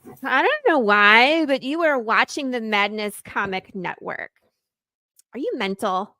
I don't know why, but you are watching the Madness Comic Network. Are you mental?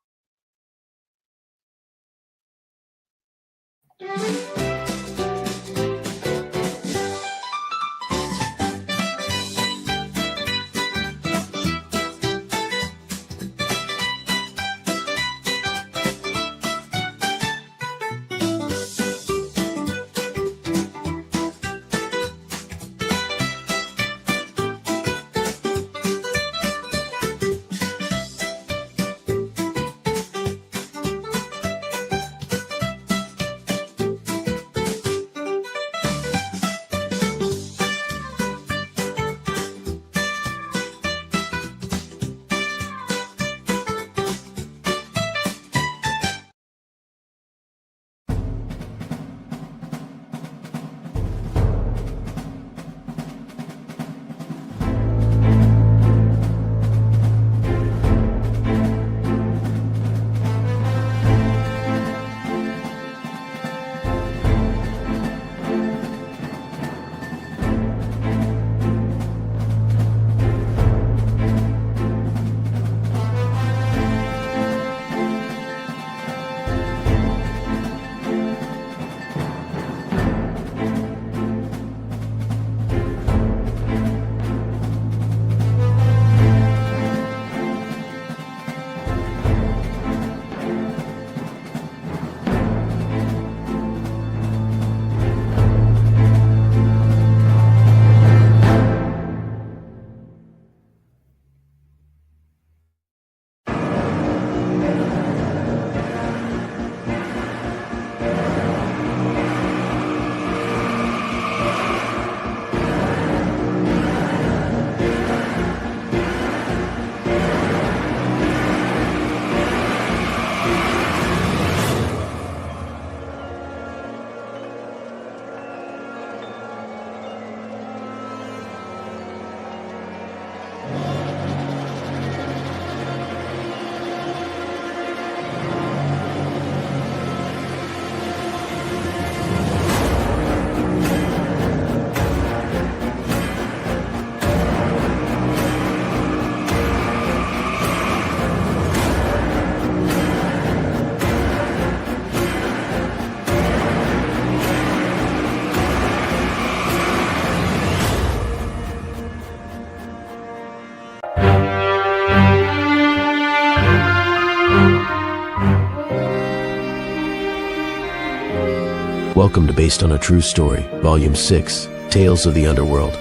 Welcome to Based on a True Story, Volume 6, Tales of the Underworld,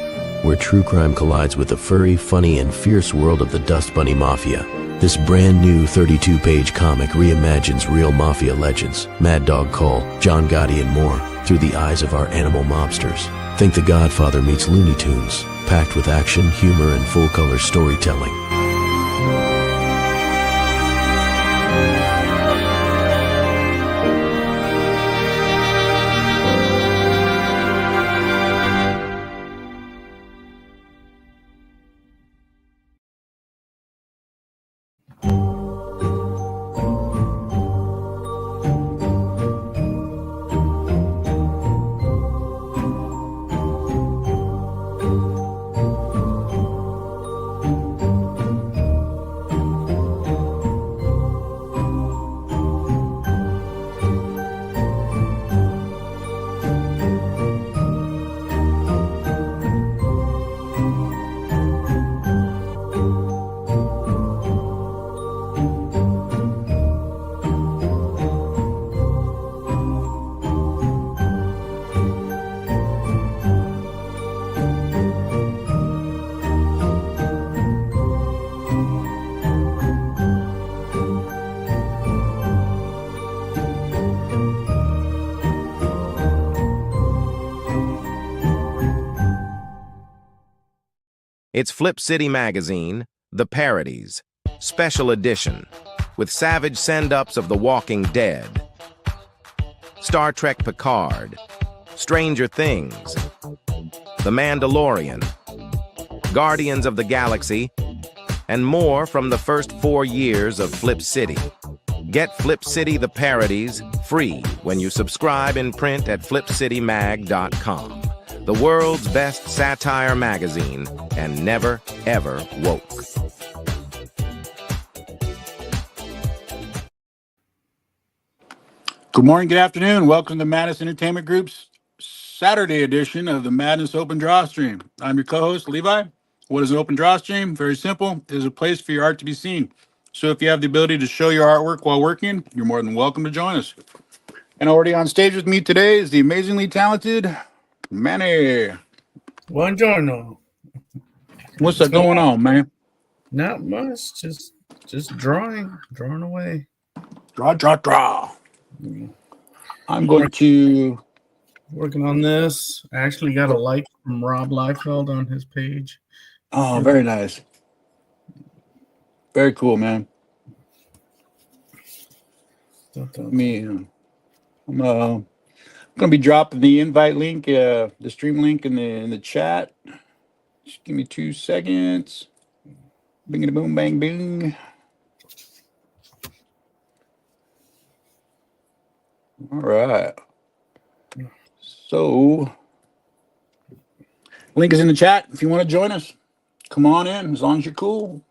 where true crime collides with the furry, funny, and fierce world of the Dust Bunny Mafia. This brand new 32-page comic reimagines real mafia legends, Mad Dog Cole, John Gotti, and more, through the eyes of our animal mobsters. Think The Godfather meets Looney Tunes, packed with action, humor, and full-color storytelling. It's Flip City Magazine, The Parodies, Special Edition, with savage send-ups of The Walking Dead, Star Trek Picard, Stranger Things, The Mandalorian, Guardians of the Galaxy, and more from the first 4 years of Flip City. Get Flip City The Parodies free when you subscribe in print at flipcitymag.com. the world's best satire magazine, and never, ever woke. Good morning, good afternoon. Welcome to Madness Entertainment Group's Saturday edition of the Madness Open DrawStream. I'm your co-host, Levi. What is an open DrawStream? Very simple. It is a place for your art to be seen. So if you have the ability to show your artwork while working, you're more than welcome to join us. And already on stage with me today is the amazingly talented Manny. Buongiorno. What's going on, man? Not much. Just drawing away. Draw. I'm going to Working on this. I actually got a like from Rob Liefeld on his page. Oh, very nice. Very cool, man. I'm going to be dropping the invite link, the stream link in the chat. Just give me 2 seconds. Bing, boom, bang, bing. All right. So, link is in the chat. If you want to join us, come on in as long as you're cool.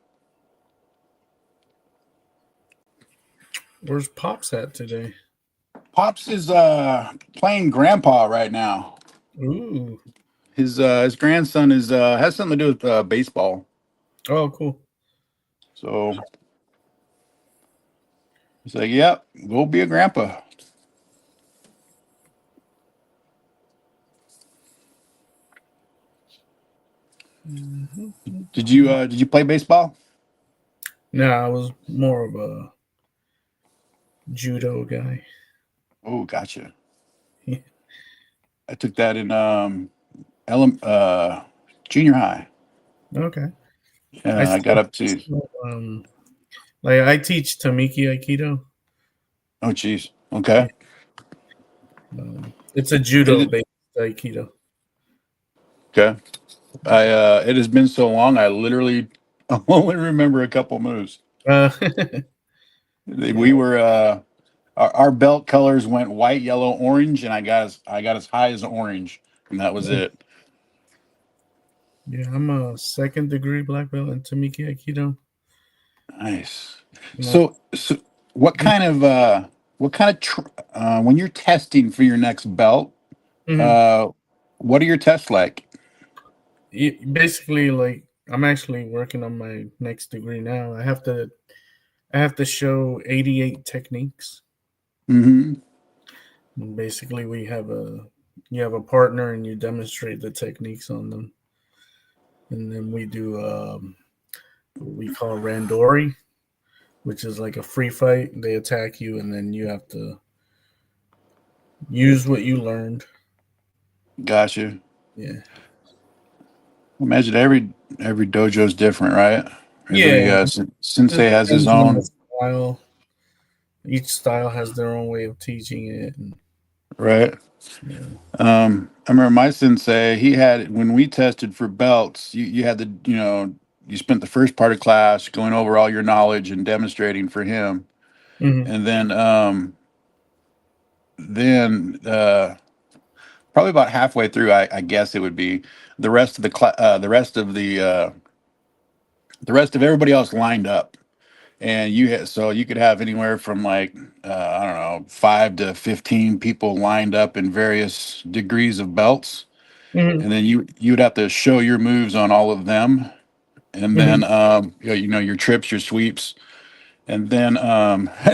Where's Pops at today? Pops is playing grandpa right now. Ooh. His grandson is has something to do with baseball. Oh, cool. So he's like, "Yep, go be a grandpa." Did you play baseball? No, I was more of a judo guy. Oh, gotcha. Yeah. I took that in junior high. Okay. I got up to. Like I teach Tamiki Aikido. Oh, geez. Okay. It's a judo-based Aikido. Okay. It has been so long. I literally only remember a couple moves. We were our belt colors went white, yellow, orange, and I got as high as orange, and that was it. Yeah, I'm a 2nd degree black belt in Tamiki Aikido. Nice. Yeah. So what kind of when you're testing for your next belt, what are your tests like? Basically, like I'm actually working on my next degree now. I have to show 88 techniques. Mm-hmm. And basically, you have a partner and you demonstrate the techniques on them, and then we do what we call randori, which is like a free fight. They attack you, and then you have to use what you learned. Gotcha. Yeah. Imagine every dojo is different, right? Yeah. Sensei has his own style. Each style has their own way of teaching it. Right. Yeah. I remember my sensei, he had, when we tested for belts, you had to, you spent the first part of class going over all your knowledge and demonstrating for him. Mm-hmm. And then probably about halfway through, I guess it would be the rest of the rest of everybody else lined up. And you could have anywhere from like I don't know, 5 to 15 people lined up in various degrees of belts, and then you'd have to show your moves on all of them, and then your trips, your sweeps, and then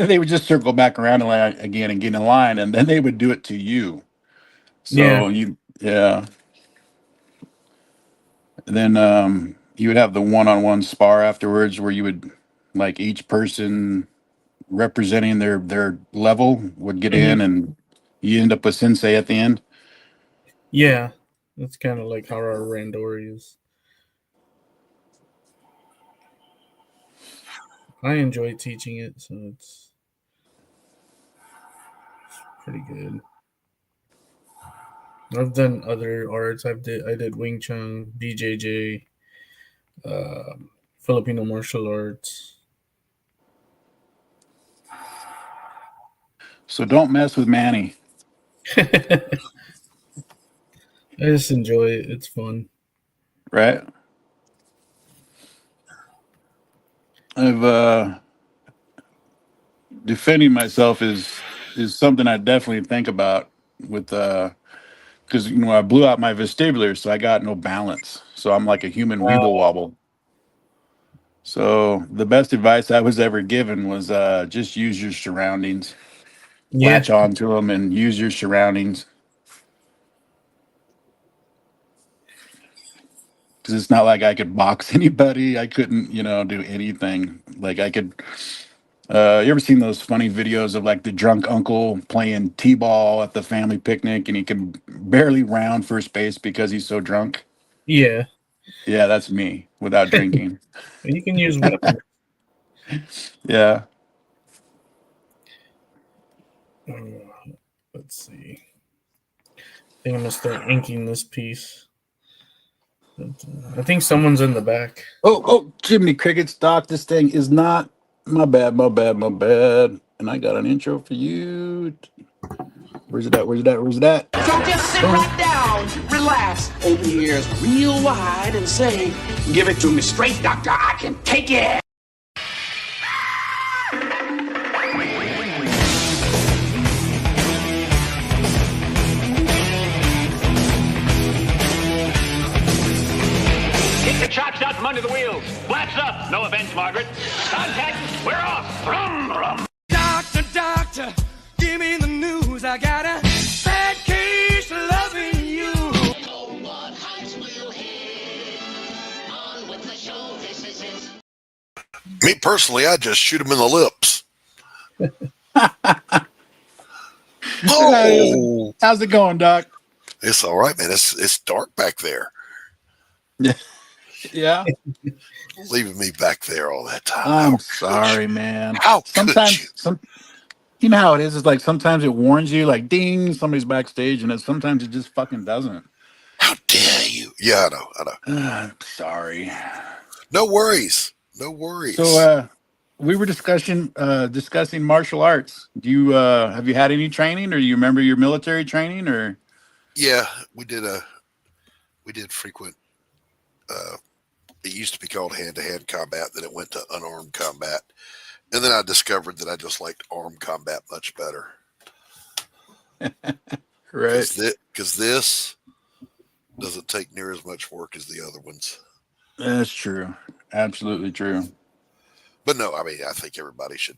they would just circle back around again and get in line, and then they would do it to you. So And then you would have the one-on-one spar afterwards, where you would like each person representing their level would get in, and you end up with sensei at the end. Yeah, that's kind of like how our randori is. I enjoy teaching it, so it's pretty good. I've done other arts. I did Wing Chun, BJJ, Filipino martial arts. So don't mess with Manny. I just enjoy it. It's fun. Right. I've defending myself is something I definitely think about with because I blew out my vestibular, so I got no balance. So I'm like a human weeble wobble. So the best advice I was ever given was just use your surroundings, Yeah. latch onto them, and use your surroundings. Because it's not like I could box anybody. I couldn't, do anything. Like I could. You ever seen those funny videos of like the drunk uncle playing t-ball at the family picnic, and he can barely round first base because he's so drunk? Yeah. Yeah, that's me without drinking. You can use weapons. Yeah. Let's see. I think I'm gonna start inking this piece. I think someone's in the back. Oh, Jiminy Crickets, Doc. This thing is not. My bad. And I got an intro for you. Where's it at? So just sit right down, relax, open your ears real wide and say, give it to me straight, doctor, I can take it. Kick the chocks out from under the wheels. Flaps up. No offense, Margaret. Contact. We're off. Rum, rum. Doctor, give me the news. I got a bad case of loving you. Me personally, I just shoot him in the lips. Oh, how's it going, Doc? It's all right, man. It's dark back there. Yeah. Leaving me back there all that time. I'm sorry, man. How sometimes you know how it is? It's like sometimes it warns you, like ding, somebody's backstage, and sometimes it just fucking doesn't. How dare you? Yeah, I know. Sorry. No worries. So we were discussing martial arts. Do you have you had any training, or do you remember your military training, or? Yeah, we did frequent it used to be called hand-to-hand combat, then it went to unarmed combat. And then I discovered that I just liked armed combat much better. Right. Because this doesn't take near as much work as the other ones. That's true. Absolutely true. But no, I mean, I think everybody should.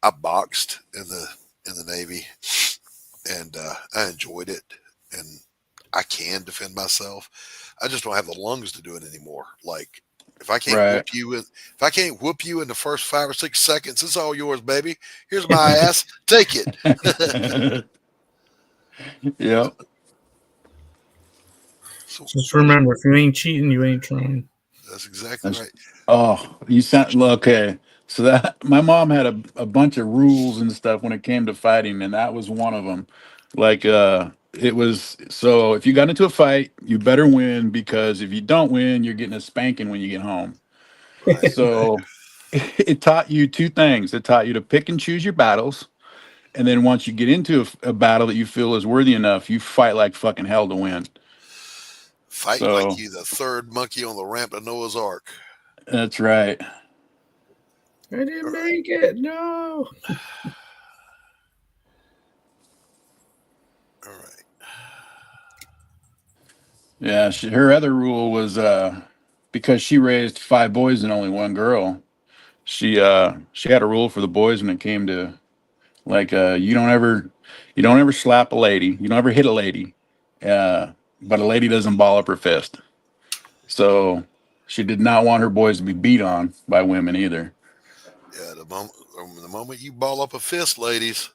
I boxed in the Navy, and I enjoyed it, and I can defend myself. I just don't have the lungs to do it anymore. Like if I can't whoop you in the first 5 or 6 seconds, it's all yours, baby. Here's my ass. Take it. Yeah. So just remember, if you ain't cheating, you ain't trying. That's exactly right. Oh, you sound okay. So that my mom had a bunch of rules and stuff when it came to fighting, and that was one of them. Like it was, so if you got into a fight, you better win, because if you don't win, you're getting a spanking when you get home. Right. So it taught you two things. It taught you to pick and choose your battles. And then once you get into a battle that you feel is worthy enough, you fight like fucking hell to win. Fighting like you the third monkey on the ramp to Noah's Ark. That's right. I didn't make it. No. All right. Yeah, her other rule was because she raised 5 boys and only 1 girl. She had a rule for the boys when it came to like you don't ever slap a lady, you don't ever hit a lady, but a lady doesn't ball up her fist. So she did not want her boys to be beat on by women either. Yeah, the moment you ball up a fist, ladies,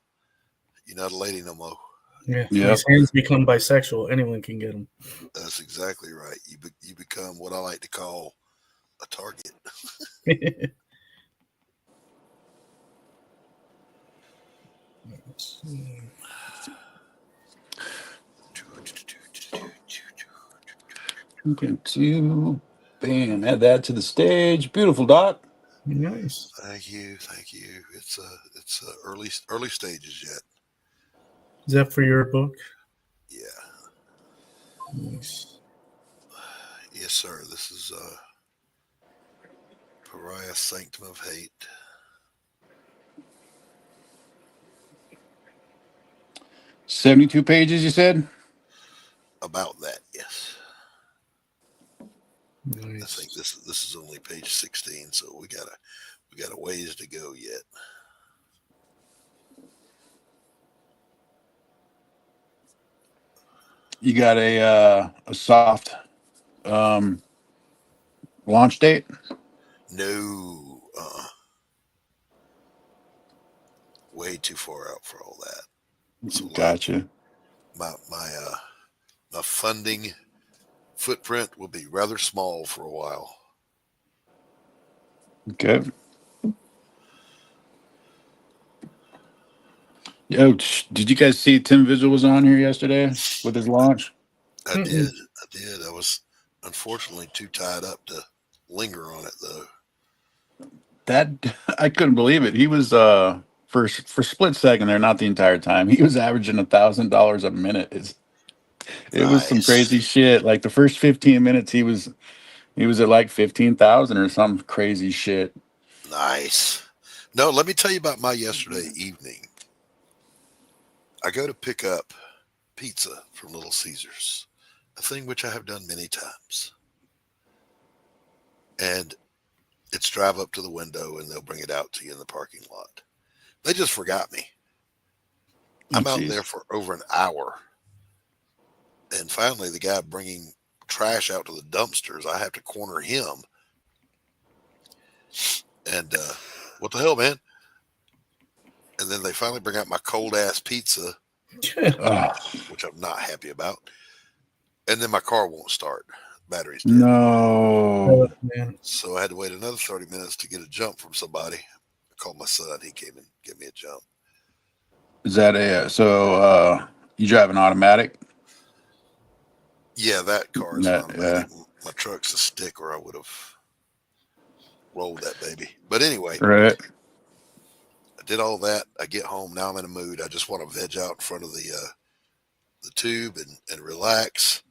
you're not a lady no more. Yeah, his hands become bisexual. Anyone can get them. That's exactly right. You become what I like to call a target. Bam, add that to the stage. Beautiful, Doc. Nice. Thank you. It's early stages yet. Is that for your book? Yeah. Nice. Yes, sir. This is Pariah Sanctum of Hate. $72 pages, you said? About that, yes. Nice. I think this is only page 16, so we got a ways to go yet. You got a soft launch date? No, way too far out for all that. So Gotcha. My funding footprint will be rather small for a while. Okay. Yo, did you guys see Tim Vigil was on here yesterday with his launch? I did. I was unfortunately too tied up to linger on it though. That I couldn't believe it. He was for a split second there, not the entire time. He was averaging $1,000 a minute. It was some crazy shit. Like the first 15 minutes, he was at like 15,000 or some crazy shit. Nice. No, let me tell you about my yesterday evening. I go to pick up pizza from Little Caesars, a thing which I have done many times. And it's drive up to the window and they'll bring it out to you in the parking lot. They just forgot me. I'm out there for over an hour. And finally, the guy bringing trash out to the dumpsters, I have to corner him. And what the hell, man? And then they finally bring out my cold ass pizza, which I'm not happy about. And then my car won't start. Battery's dead. No. So I had to wait another 30 minutes to get a jump from somebody. I called my son. He came and gave me a jump. Is that so you drive an automatic? Yeah, that car is automatic. My truck's a stick or I would have rolled that baby. But anyway, right. I did all that. I get home. Now I'm in a mood. I just want to veg out in front of the tube and relax.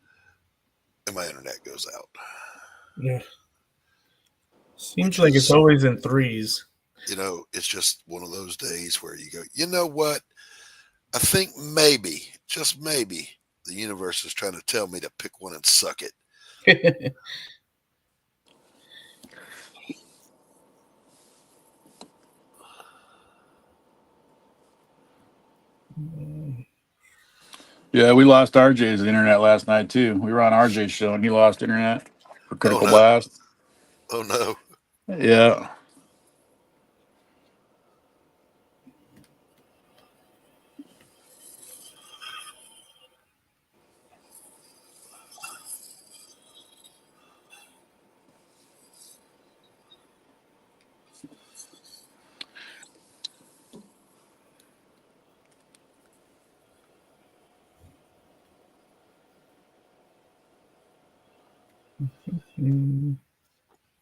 And my internet goes out. Yeah. Seems like it's always in threes. You know, it's just one of those days where you go, you know what? I think maybe, just maybe, the universe is trying to tell me to pick one and suck it. Yeah, we lost RJ's internet last night too. We were on RJ's show and he lost internet for Critical Blast. Oh no. Yeah.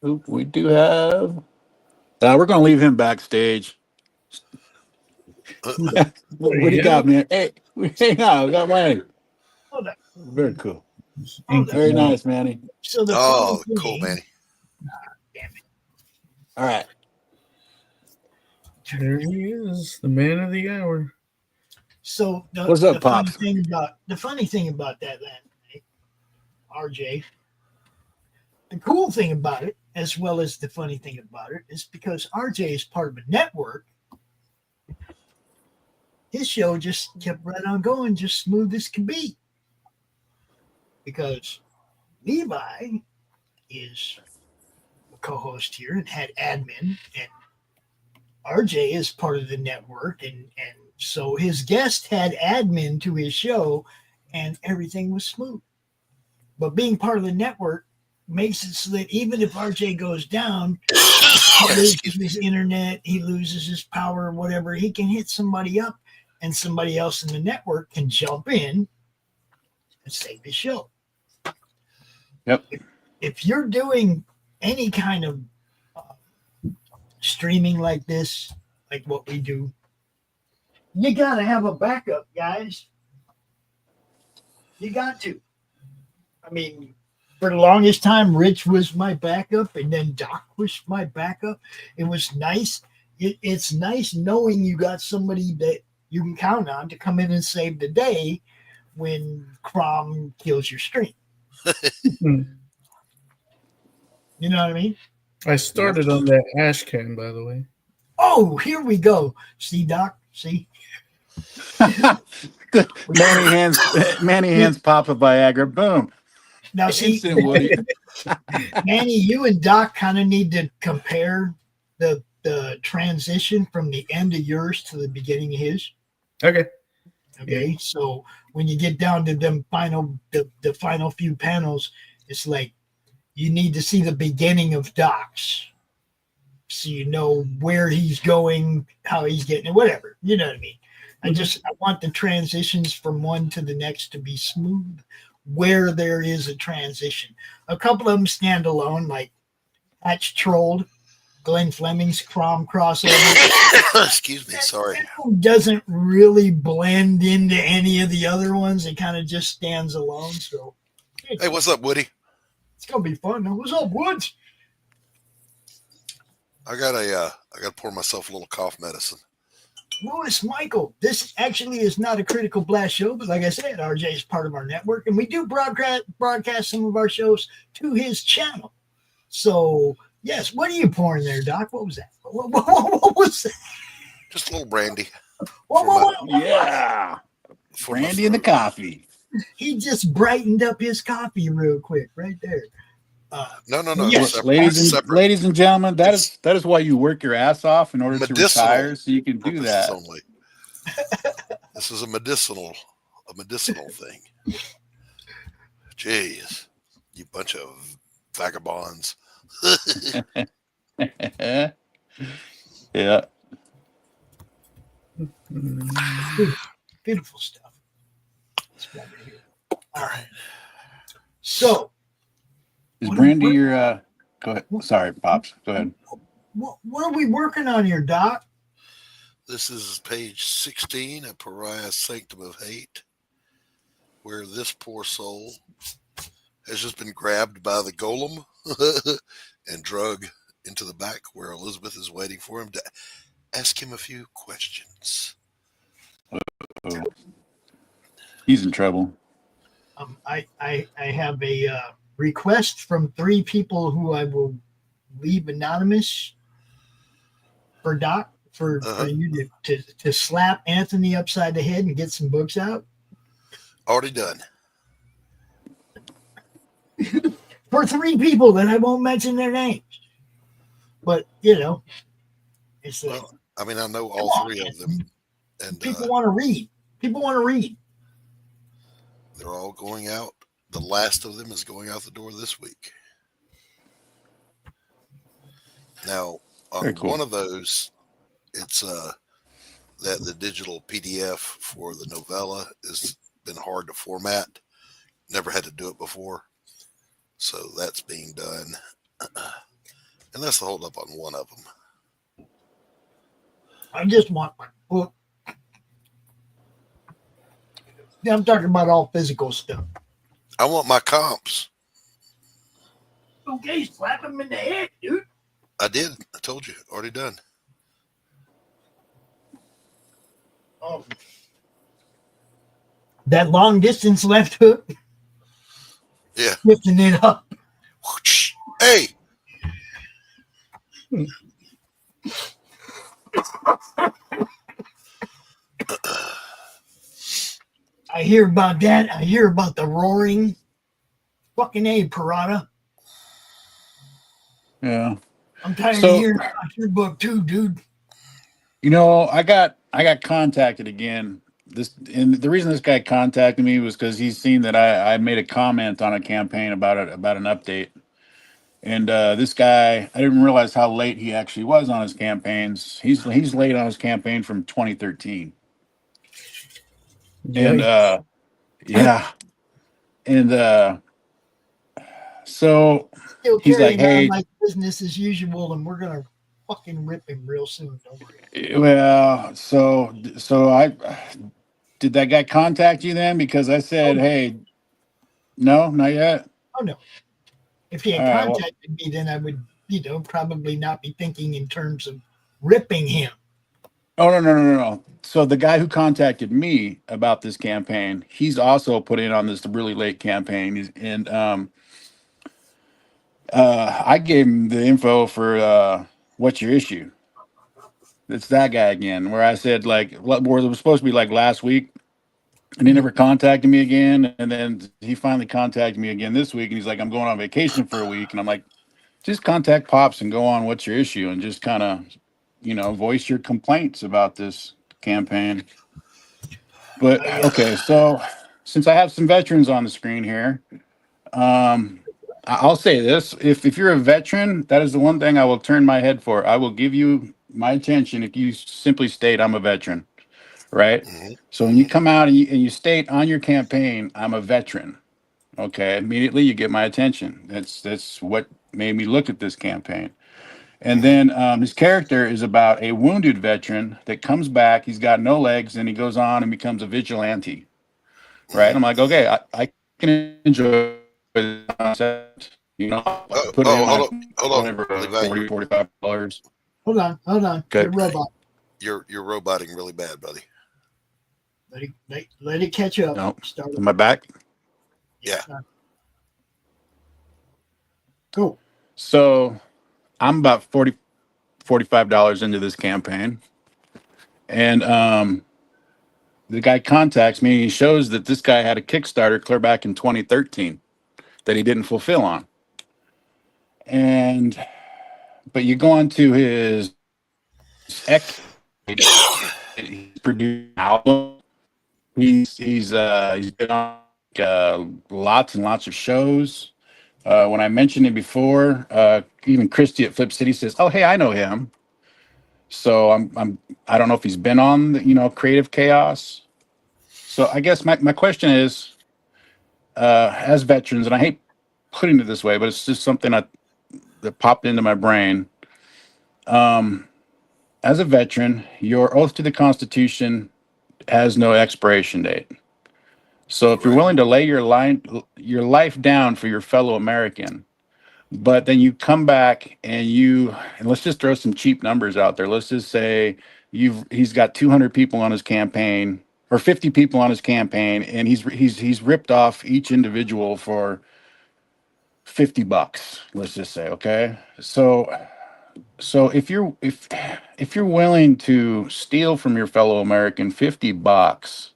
Oop, we do have. We're gonna leave him backstage. What do you got, man? Hey, hang on. We got Manny. Very cool. Very nice, Manny. So cool, Manny. Damn it. All right. There he is, the man of the hour. So what's up, Pops? The funny thing about that night, RJ, the cool thing about it, as well as the funny thing about it, is because RJ is part of a network. His show just kept right on going, just smooth as can be. Because Levi is a co-host here and had admin, and RJ is part of the network, and so his guest had admin to his show, and everything was smooth. But being part of the network makes it so that even if RJ goes down, he loses his internet, he loses his power, whatever, he can hit somebody up, and somebody else in the network can jump in and save his show. Yep. If you're doing any kind of streaming like this, like what we do, you got to have a backup, guys. You got to. I mean, for the longest time, Rich was my backup, and then Doc was my backup. It was nice. It's nice knowing you got somebody that you can count on to come in and save the day when Crom kills your stream. You know what I mean? I started on that ash can, by the way. Oh, here we go. See, Doc? See? Manny hands pop a Viagra. Boom. Now, see, Instant Woody. Manny, you and Doc kind of need to compare the transition from the end of yours to the beginning of his. Okay. Okay. So when you get down to them the final few panels, it's like you need to see the beginning of Doc's, so you know where he's going, how he's getting it, whatever. You know what I mean? I want the transitions from one to the next to be smooth where there is a transition. A couple of them stand alone, like Hatch Trolled, Glenn Fleming's Crom crossover. Excuse me, sorry. Doesn't really blend into any of the other ones. It kind of just stands alone. So, hey, what's up, Woody? It's gonna be fun. What's up, Woods? I gotta pour myself a little cough medicine. Louis Michael, this actually is not a Critical Blast show, but like I said, RJ is part of our network, and we do broadcast some of our shows to his channel. So, yes, what are you pouring there, Doc? What was that? What was that? Just a little brandy. Yeah. Brandy in the coffee. He just brightened up his coffee real quick right there. No. Yes. Ladies and gentlemen, that is why you work your ass off in order to retire, so you can do that. Only. This is a medicinal thing. Jeez, you bunch of vagabonds. Yeah. Beautiful stuff. All right. So, is brandy your go ahead? Sorry, Pops. Go ahead. What are we working on here, Doc? This is page 16 of Pariah's Sanctum of Hate, where this poor soul has just been grabbed by the golem and drug into the back where Elizabeth is waiting for him to ask him a few questions. Uh-oh. He's in trouble. I have a request from 3 people who I will leave anonymous for Doc for you to slap Anthony upside the head and get some books out. Already done. For 3 people that I won't mention their names, but it's like, well, I mean, I know all 3 of them, and people want to read. People want to read. They're all going out. The last of them is going out the door this week. Now, on one of those, it's that the digital PDF for the novella has been hard to format. Never had to do it before. So that's being done. And that's the hold up on one of them. I just want my book. Yeah, I'm talking about all physical stuff. I want my comps. Okay, slap him in the head, dude. I did. I told you. Already done. Oh. That long distance left hook. Yeah. Lifting it up. Hey. I hear about that. I hear about the roaring. Fucking A, Parada. Yeah. I'm tired of hearing about your book too, dude. I got contacted again. And the reason this guy contacted me was because he's seen that I made a comment on a campaign about an update. And this guy, I didn't realize how late he actually was on his campaigns. He's late on his campaign from 2013. And yeah. And so Still he's like, hey, like business as usual, and we're gonna fucking rip him real soon. Don't worry. Well, so I did that guy contact you then? Because I said, hey, No, not yet. Oh no. If he had All right, well, contacted me, then I would, probably not be thinking in terms of ripping him. oh no. So the guy who contacted me about this campaign, he's also put in on this really late campaign, and I gave him the info for what's your issue. It's that guy again, where I said like, where it was supposed to be like last week, and he never contacted me again, and then he finally contacted me again this week, and he's like, I'm going on vacation for a week, and I'm like, just contact Pops and go on what's your issue, and just kind of, voice your complaints about this campaign. But okay, so since I have some veterans on the screen here, I'll say this: if you're a veteran, that is the one thing I will turn my head for. I will give you my attention if you simply state I'm a veteran, right? Mm-hmm. So when you come out and you state on your campaign I'm a veteran, okay, immediately you get my attention. That's what made me look at this campaign. And then his character is about a wounded veteran that comes back. He's got no legs, and he goes on and becomes a vigilante. Right? I'm like, okay, I can enjoy the concept. Put in hold on, whatever, Levi, $40, $45. Hold on. Okay. You're a robot. You're roboting really bad, buddy. Let it catch up. No, Start am I back? Yeah. Cool. So I'm about $45 into this campaign, and the guy contacts me. He shows that this guy had a Kickstarter clear back in 2013 that he didn't fulfill on. But you go on to his X, he's produced an album. He's been on lots and lots of shows. When I mentioned it before, even Christy at Flip City says, "Oh, hey, I know him." So I don't know if he's been on the, Creative Chaos. So I guess my question is, as veterans, and I hate putting it this way, but it's just something that popped into my brain. As a veteran, your oath to the Constitution has no expiration date. So if you're willing to lay your life down for your fellow American, but then you come back and let's just throw some cheap numbers out there. Let's just say he's got 200 people on his campaign or 50 people on his campaign, and he's ripped off each individual for $50. Let's just say, okay. So if you're willing to steal from your fellow American $50,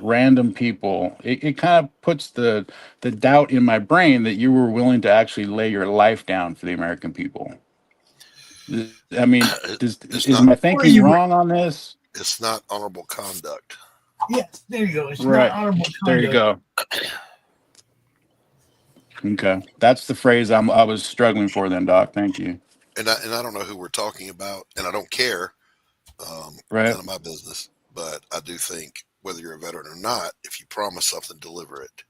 random people, it kind of puts the doubt in my brain that you were willing to actually lay your life down for the American people. I mean, is my thinking wrong on this? It's not honorable conduct. Yes, there you go. It's right. not honorable conduct. There you go. Okay, that's the phrase I was struggling for then, Doc. Thank you. And I don't know who we're talking about, and I don't care. Right. None of my business. But I do think whether you're a veteran or not, if you promise something, deliver it.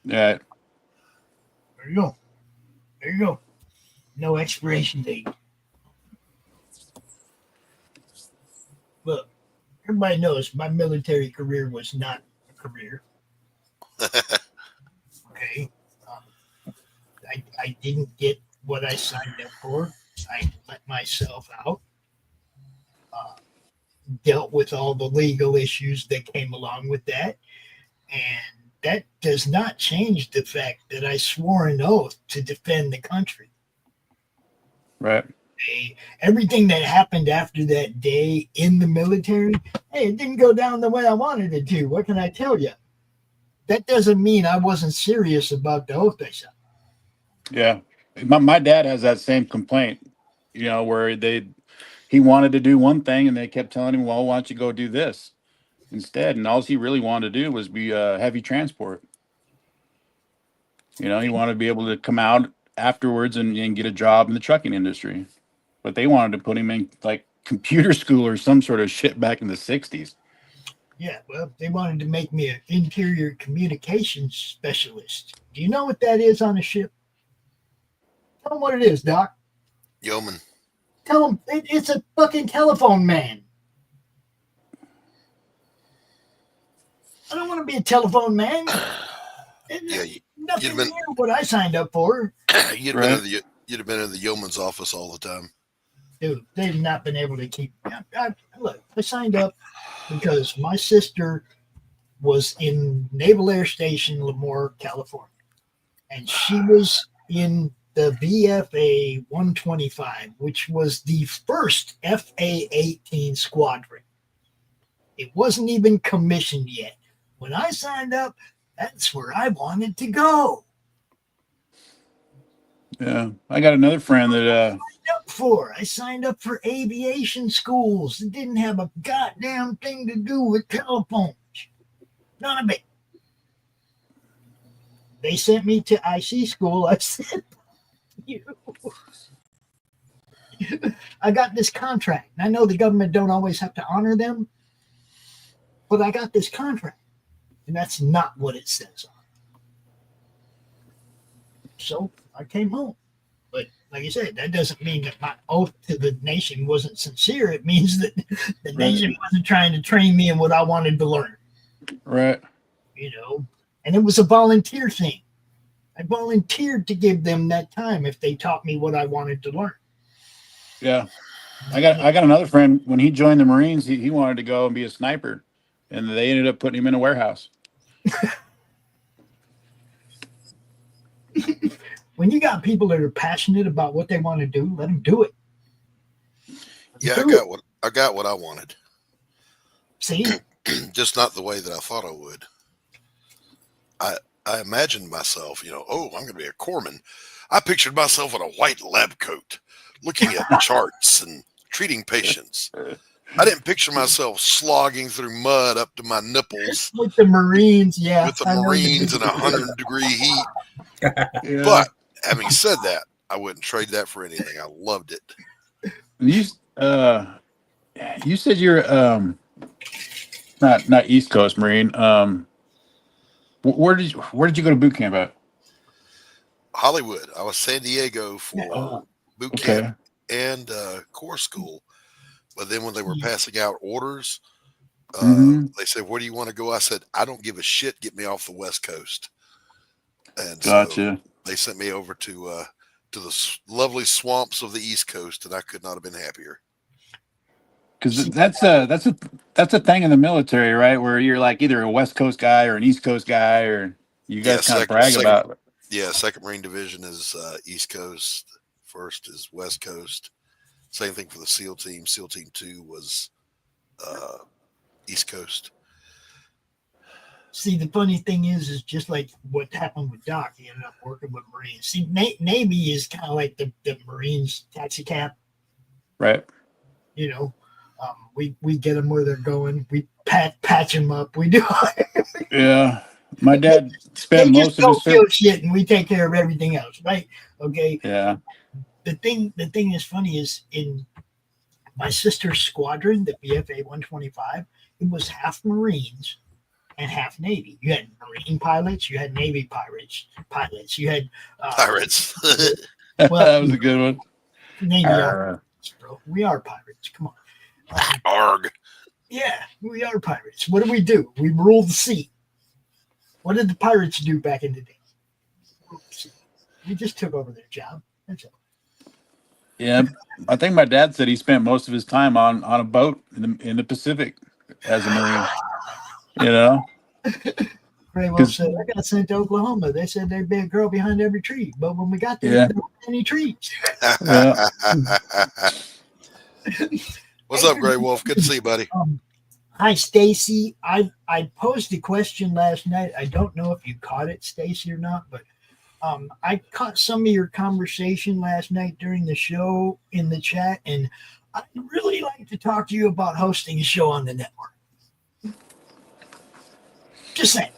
Yeah. There you go. No expiration date. Look, everybody knows my military career was not a career. Okay. I didn't get what I signed up for. I let myself out. Dealt with all the legal issues that came along with that. And that does not change the fact that I swore an oath to defend the country. Right. Everything that happened after that day in the military, hey, it didn't go down the way I wanted it to. What can I tell you? That doesn't mean I wasn't serious about the oath I signed. Yeah. My dad has that same complaint, where he wanted to do one thing and they kept telling him, well, why don't you go do this instead? And all he really wanted to do was be heavy transport. He wanted to be able to come out afterwards and get a job in the trucking industry. But they wanted to put him in like computer school or some sort of shit back in the 60s. Yeah, well, they wanted to make me an interior communications specialist. Do you know what that is on a ship? Tell them what it is, Doc. Yeoman. Tell them it's a fucking telephone man. I don't want to be a telephone man. Yeah, Nothing been near what I signed up for. you'd have been in the yeoman's office all the time. Dude, they've not been able to keep. Look, I signed up because my sister was in Naval Air Station, Lemoore, California, and she was in the VFA 125, which was the first FA 18 squadron. It wasn't even commissioned yet. When I signed up, that's where I wanted to go. Yeah, I got another friend that I signed up for aviation schools. It didn't have a goddamn thing to do with telephones. None of it. They sent me to IC school. I said, you. I got this contract. I know the government don't always have to honor them, but I got this contract. And that's not what it says on it. So I came home. But like I said, that doesn't mean that my oath to the nation wasn't sincere. It means that the nation wasn't trying to train me in what I wanted to learn. Right. You know, and it was a volunteer thing. I volunteered to give them that time if they taught me what I wanted to learn. Yeah. I got another friend, when he joined the Marines, he wanted to go and be a sniper, and they ended up putting him in a warehouse. When you got people that are passionate about what they want to do, let them do it. I got what I wanted. See? Just not the way that I thought I would. I imagined myself, I'm going to be a corpsman. I pictured myself in a white lab coat, looking at charts and treating patients. I didn't picture myself slogging through mud up to my nipples with the Marines. Yeah, with the Marines in 100-degree heat. Yeah. But having said that, I wouldn't trade that for anything. I loved it. You said you're not East Coast Marine. Where did you go to boot camp at? Hollywood. I was San Diego for boot camp and corps school. But then when they were passing out orders, they said, "Where do you want to go?" I said, "I don't give a shit. Get me off the West Coast." And gotcha. So they sent me over to the lovely swamps of the East Coast, and I could not have been happier. Because that's a thing in the military, right? Where you're like either a West Coast guy or an East Coast guy, or you guys kind of brag about it. Yeah, 2nd Marine Division is East Coast. 1st is West Coast. Same thing for the SEAL team. SEAL Team 2 was East Coast. See, the funny thing is just like what happened with Doc. He ended up working with Marines. See, Navy is kind of like the Marines taxi cab. Right. We get them where they're going. We patch them up. We do. Yeah. My dad spent most of his feel shit, and we take care of everything else, right? Okay. Yeah. The thing that's funny is in my sister's squadron, the BFA 125, it was half Marines and half Navy. You had Marine pilots, you had Navy pilots, you had pirates. Well, that was a good one. Navy bro. We are pirates. Come on. Arg. Yeah, we are pirates. What do? We rule the sea. What did the pirates do back in the day? We just took over their job. That's it. Yeah, I think my dad said he spent most of his time on a boat in the Pacific as a Marine. Very well said. I got sent to Oklahoma. They said there'd be a girl behind every tree, but when we got there, there weren't any trees. What's up, Gray Wolf? Good to see you, buddy. Hi, Stacy. I posed a question last night. I don't know if you caught it, Stacy, or not, but I caught some of your conversation last night during the show in the chat, and I'd really like to talk to you about hosting a show on the network. Just saying,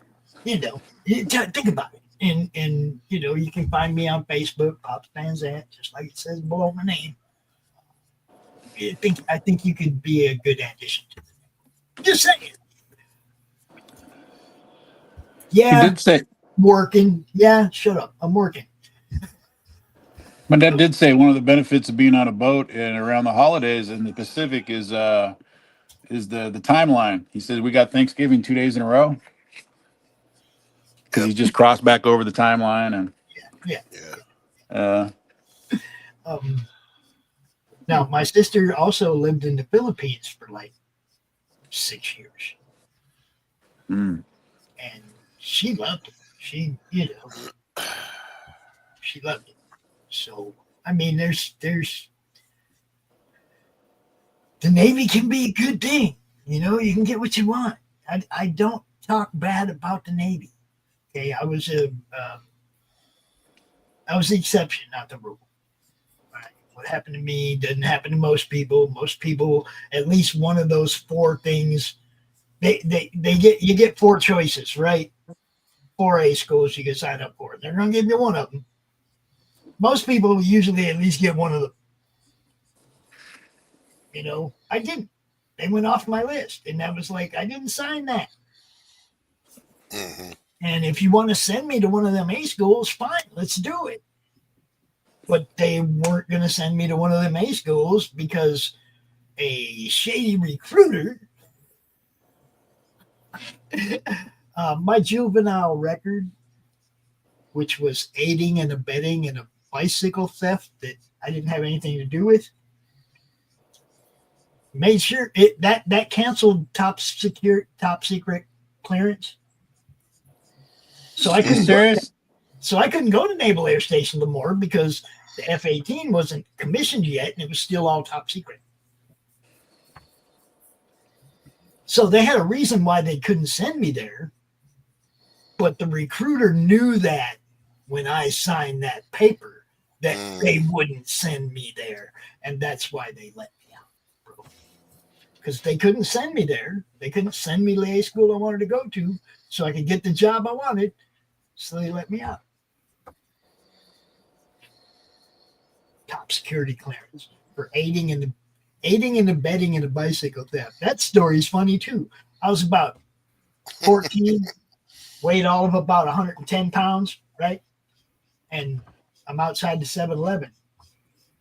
think about it. And you can find me on Facebook, Pops Banzat, just like it says below my name. I think you could be a good addition to it. Just saying. Yeah. He did say working. Yeah, shut up. I'm working. My dad did say one of the benefits of being on a boat and around the holidays in the Pacific is the timeline. He said we got Thanksgiving 2 days in a row. because he just crossed back over the timeline and yeah. Now my sister also lived in the Philippines for like 6 years, and she loved it. She loved it. So I mean, there's the Navy can be a good thing. You can get what you want. I don't talk bad about the Navy. Okay, I was the exception, not the rule. Right? What happened to me doesn't happen to most people. Most people, at least one of those 4 things, you get 4 choices, right? 4A schools you can sign up for. They're going to give you one of them. Most people usually at least get one of them. I didn't. They went off my list, and that was like, I didn't sign that. Mm-hmm. And if you want to send me to one of them A schools, fine, let's do it. But they weren't going to send me to one of them A schools because a shady recruiter, my juvenile record, which was aiding and abetting in a bicycle theft that I didn't have anything to do with, made sure that canceled top secret clearance. So I couldn't go to Naval Air Station Lemoore because the F-18 wasn't commissioned yet, and it was still all top secret. So they had a reason why they couldn't send me there, but the recruiter knew that when I signed that paper that they wouldn't send me there, and that's why they let me out, bro. Because they couldn't send me there. They couldn't send me to the A school I wanted to go to so I could get the job I wanted, so they let me out. Top security clearance for aiding and abetting in a bicycle theft. That story's funny too. I was about 14, weighed all of about 110 pounds, right? And I'm outside the 7-Eleven.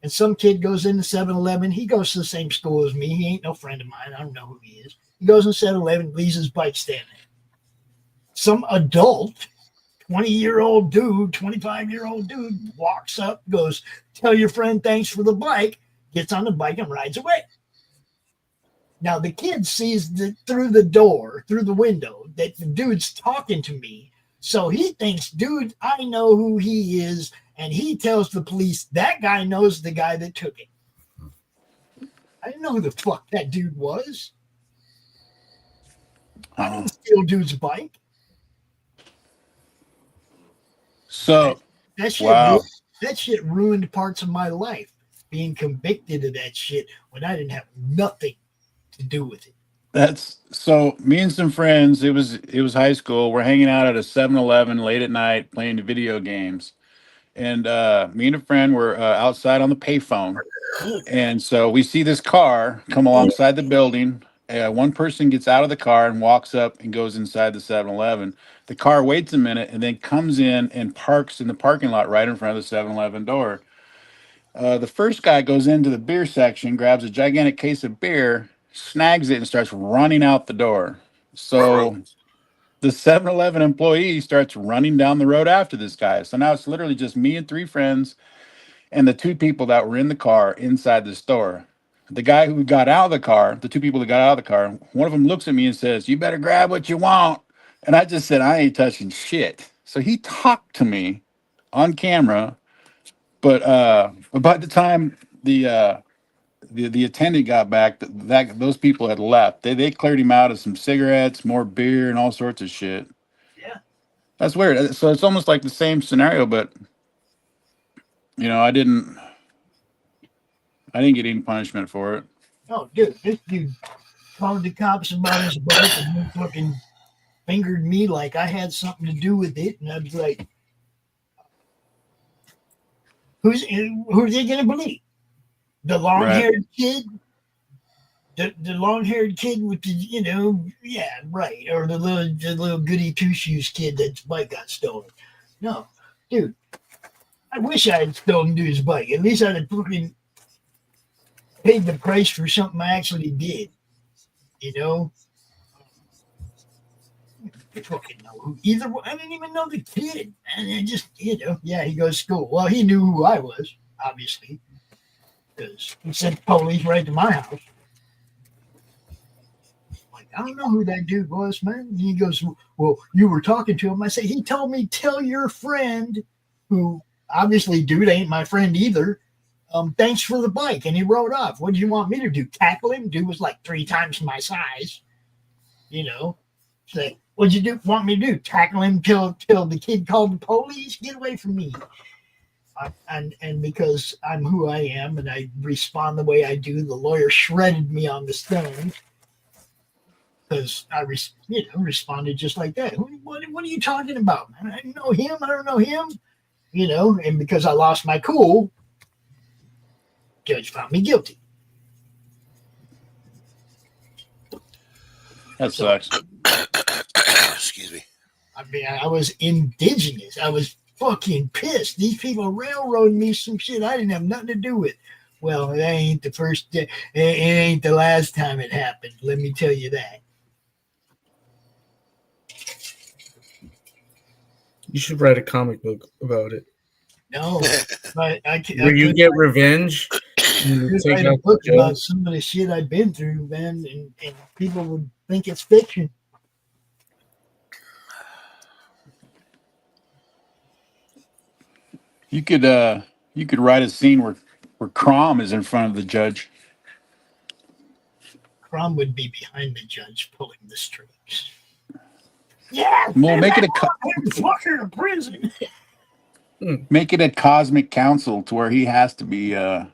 And some kid goes into 7-Eleven. He goes to the same school as me. He ain't no friend of mine. I don't know who he is. He goes in 7-Eleven, leaves his bike standing there. Some adult, 20-year-old dude, 25-year-old dude walks up, goes, tell your friend thanks for the bike, gets on the bike and rides away. Now the kid sees through the window, that the dude's talking to me. So he thinks, dude, I know who he is. And he tells the police that guy knows the guy that took it. I didn't know who the fuck that dude was. I didn't steal dude's bike. So that shit ruined parts of my life. Being convicted of that shit when I didn't have nothing to do with it. That's so me and some friends, it was high school. We're hanging out at a 7-Eleven late at night playing video games. And me and a friend were outside on the payphone. And so we see this car come alongside the building. One person gets out of the car and walks up and goes inside the 7-Eleven. The car waits a minute and then comes in and parks in the parking lot right in front of the 7-Eleven door. The first guy goes into the beer section, grabs a gigantic case of beer, snags it, and starts running out the door. So the 7-Eleven employee starts running down the road after this guy. So now it's literally just me and 3 friends and the 2 people that were in the car inside the store. The guy who got out of the car, the 2 people that got out of the car, one of them looks at me and says, "You better grab what you want." And I just said, "I ain't touching shit." So he talked to me on camera, but by the time the attendant got back, those people had left. They cleared him out of some cigarettes, more beer, and all sorts of shit. Yeah, that's weird. So it's almost like the same scenario, but I didn't get any punishment for it. Oh, dude, this dude called the cops about his bike and he fucking fingered me like I had something to do with it, and I was like, who's they gonna believe? The long-haired kid? The long-haired kid with the, yeah, right. Or the little goody two-shoes kid that's bike got stolen. No, dude. I wish I had stolen dude's bike. At least I'd have fucking paid the price for something I actually did. fucking know who either one. I didn't even know the kid. And it just, yeah, he goes to school. Well, he knew who I was, obviously, because he sent the police right to my house. Like, I don't know who that dude was, man. And he goes, well, you were talking to him. I say, he told me, tell your friend, who obviously, dude, ain't my friend either. Thanks for the bike. And he rode off. What did you want me to do? Tackle him? Dude was like 3 times my size. Say, what'd you want me to do? Tackle him till the kid called the police? Get away from me. And because I'm who I am and I respond the way I do, the lawyer shredded me on the stone because I responded just like that. What are you talking about, man? I know him. I don't know him. And because I lost my cool, judge found me guilty. That sucks. Excuse me. I mean, I was indigenous. I was fucking pissed. These people railroaded me some shit I didn't have nothing to do with. Well, that ain't the first. It ain't the last time it happened. Let me tell you that. You should write a comic book about it. No, but Where you get revenge. You write a book about some of the shit I've been through, man, and people would think it's fiction. You could write a scene where Crom is in front of the judge. Crom would be behind the judge pulling the strings. Yeah, Well, make it fucker in prison. Make it a cosmic council to where he has to be. I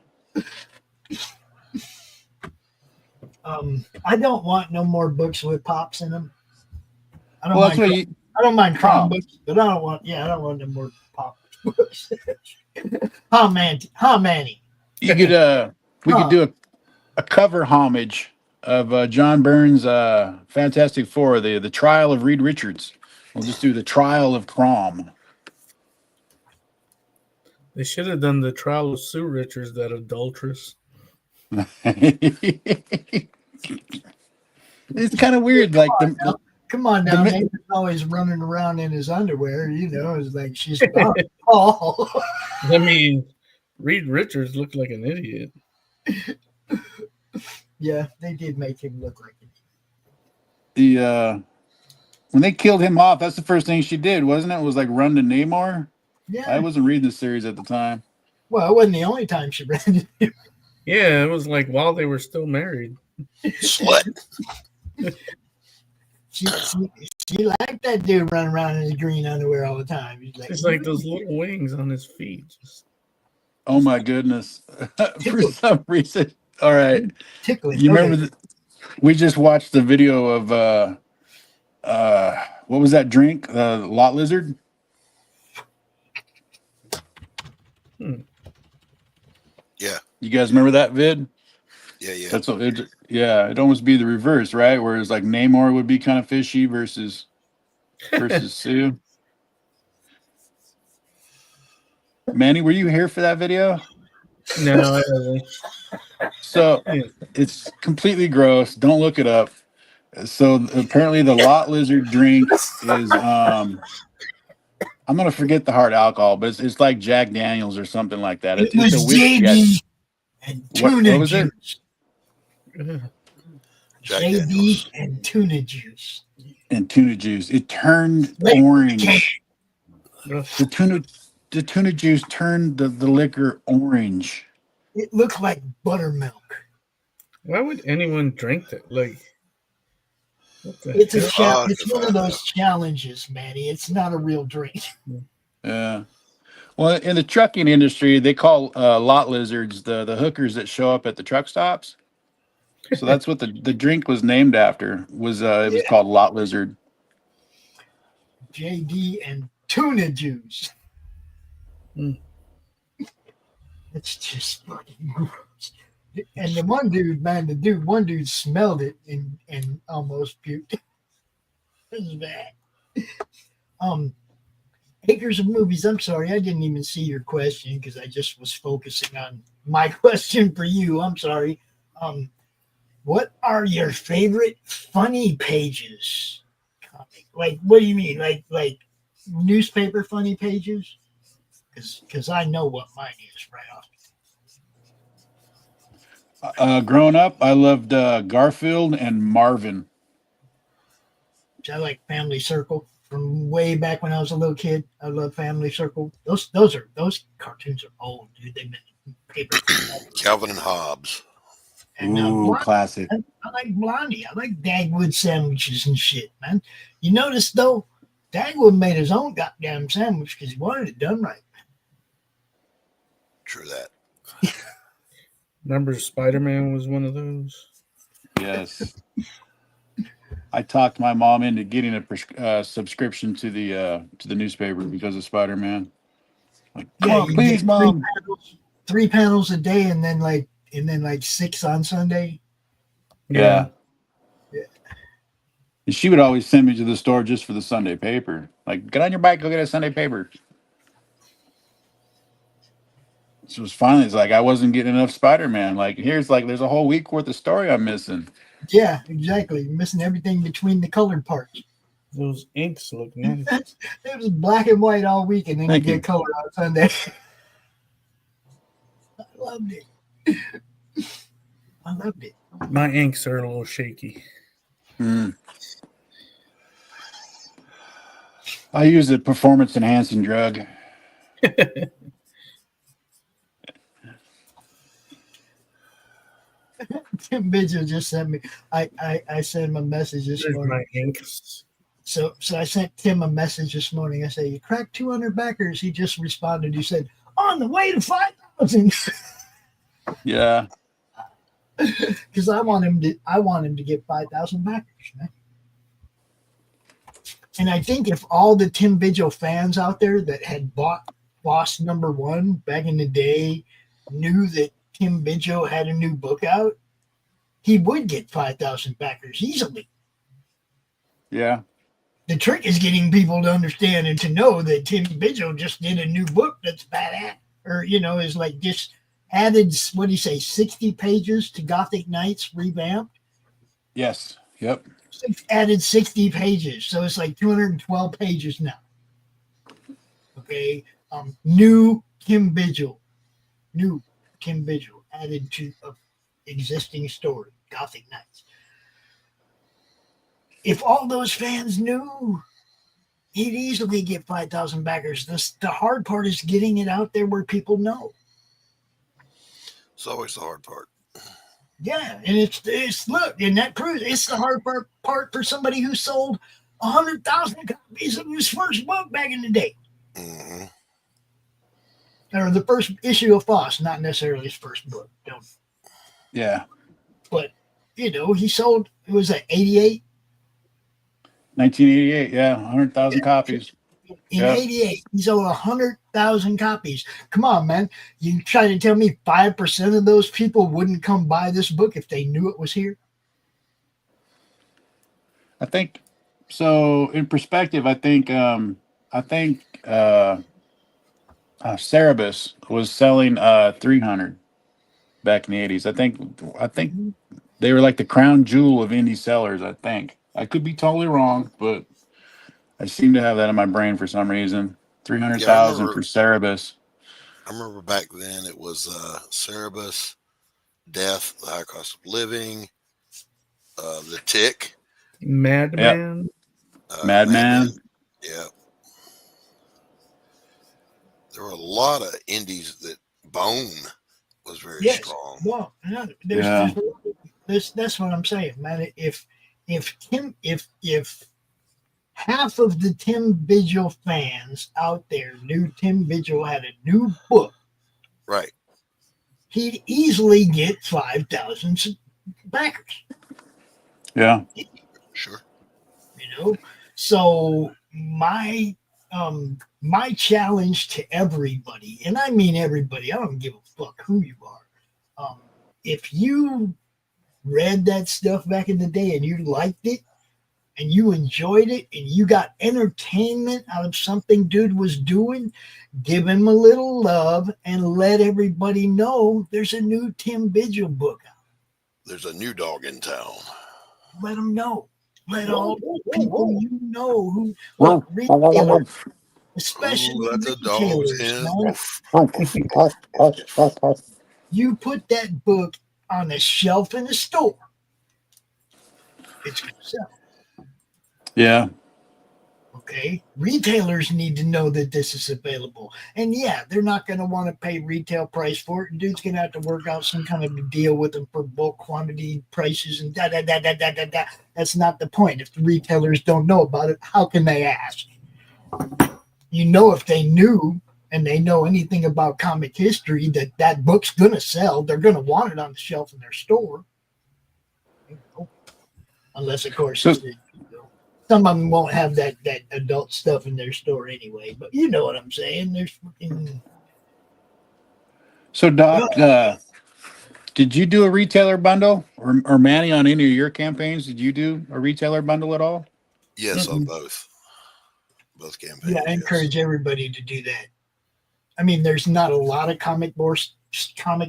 don't want no more books with pops in them. I don't mind Crom books, but I don't want no more pop books. Manny. You could we could do a cover homage of John Byrne's Fantastic Four, the trial of Reed Richards. We'll just do the trial of Crom. They should have done the trial of Sue Richards, that adulteress. It's kind of weird. Come on now, Nathan's always running around in his underwear. It's like she's about to fall. I mean, Reed Richards looked like an idiot. Yeah, they did make him look like an idiot. When they killed him off, that's the first thing she did, wasn't it? It was like run to Namor. Yeah. I wasn't reading the series at the time. Well, it wasn't the only time she ran into him. Yeah, it was like while they were still married. Slut. She liked that dude running around in his green underwear all the time. It's like those little wings on his feet. Oh my goodness! For some reason, all right. Tickling. You remember? We just watched the video of what was that drink? Lot Lizard. Yeah. You guys remember that vid? Yeah. That's what it. Yeah, it'd almost be the reverse, right? Whereas like Namor would be kind of fishy versus Sue. Manny, were you here for that video? No, I wasn't. So it's completely gross. Don't look it up. So apparently the Lot Lizard drink is I'm gonna forget the hard alcohol, but it's like Jack Daniels or something like that. It it's was a whiskey. JD and tuna what was it? JD and tuna juice. And tuna juice. It turned orange. The tuna juice turned the liquor orange. It looked like buttermilk. Why would anyone drink that? Like, it's it's one of those challenges, Manny. It's not a real drink. Yeah. Well, in the trucking industry, they call lot lizards the hookers that show up at the truck stops. So that's what the drink was named after. It was called Lot Lizard. JD and tuna juice. It's just fucking gross. And the one dude smelled it and almost puked. This is bad. Acres of Movies. I'm sorry, I didn't even see your question because I just was focusing on my question for you. I'm sorry. What are your favorite funny pages? Like, what do you mean? Like newspaper funny pages? Because I know what mine is right off. Growing up, I loved Garfield and Marvin. I like Family Circle from way back when I was a little kid. I love Family Circle. Those cartoons are old, dude. They've been in paper. Calvin and Hobbes. And, classic. I like Blondie. I like Dagwood sandwiches and shit, man. You notice though, Dagwood made his own goddamn sandwich because he wanted it done right. True that. Remember Spider-Man was one of those? Yes. I talked my mom into getting a subscription to the newspaper because of Spider-Man. Like, come on, please, Mom. Three panels a day, and then like 6 on Sunday. Yeah. And she would always send me to the store just for the Sunday paper. Like, get on your bike, go get a Sunday paper. So it's like I wasn't getting enough Spider-Man. Like, there's a whole week worth of story I'm missing. Yeah, exactly. You're missing everything between the colored parts. Those inks look nice. It was black and white all week, and then you get color on Sunday. I loved it. My inks are a little shaky. I use a performance-enhancing drug. Tim Vigil just sent me. I sent him a message this morning. My inks. So I sent Tim a message this morning. I said, "You cracked 200 backers." He just responded. He said, "On the way to 5,000." Yeah. Because I want him to get 5,000 backers, man. And I think if all the Tim Vigil fans out there that had bought Boss #1 back in the day knew that Tim Vigil had a new book out, he would get 5,000 backers easily. Yeah. The trick is getting people to understand and to know that Tim Vigil just did a new book that's badass, or is like just added, what do you say, 60 pages to Gothic Knights revamped. Yes. Yep. Added 60 pages, so it's like 212 pages now. Okay, new Tim Vigil added to an existing story, Gothic Knights. If all those fans knew, he'd easily get 5,000 backers. The hard part is getting it out there where people know. It's always the hard part. Yeah, and it's look, and that proves it's the hard part for somebody who sold 100,000 copies of his first book back in the day. Mm-hmm. Or the first issue of Foss, not necessarily his first book. Yeah. But, he sold, it was at 88? 1988, yeah, 100,000 copies. In 88, he sold 100,000 copies. Come on, man. You trying to tell me 5% of those people wouldn't come buy this book if they knew it was here? I think, so in perspective, I think Cerebus was selling 300 back in the 80s. I think they were like the crown jewel of indie sellers, I think. I could be totally wrong, but I seem to have that in my brain for some reason. 300,000 for Cerebus. I remember back then it was Cerebus, Death, The High Cost of Living, The Tick. Madman. Madman. Yeah. There were a lot of indies that Bone was very strong. Well, that's what I'm saying, man. If half of the Tim Vigil fans out there knew Tim Vigil had a new book, right, he'd easily get 5,000 backers. Yeah, sure. So my challenge to everybody, and I mean everybody, I don't give a fuck who you are. If you read that stuff back in the day and you liked it and you enjoyed it and you got entertainment out of something dude was doing, give him a little love and let everybody know there's a new Tim Vigil book out. There's a new dog in town. Let them know. Let all the people you know who look retailers, especially Ooh, that's a dog's retailers, hen. man. You put that book on a shelf in a store, it's going to sell. Yeah. Okay. Retailers need to know that this is available. And yeah, they're not going to want to pay retail price for it. And dude's going to have to work out some kind of a deal with them for bulk quantity prices and da. That's not the point. If the retailers don't know about it, how can they ask? You know, if they knew and they know anything about comic history, that book's going to sell, they're going to want it on the shelf in their store. Unless, of course, some of them won't have that adult stuff in their store anyway. But you know what I'm saying? There's fucking. So, Doc, did you do a retailer bundle, or Manny, on any of your campaigns? Did you do a retailer bundle at all? Yes, on both campaigns. Yeah, I encourage everybody to do that. I mean, there's not a lot of comic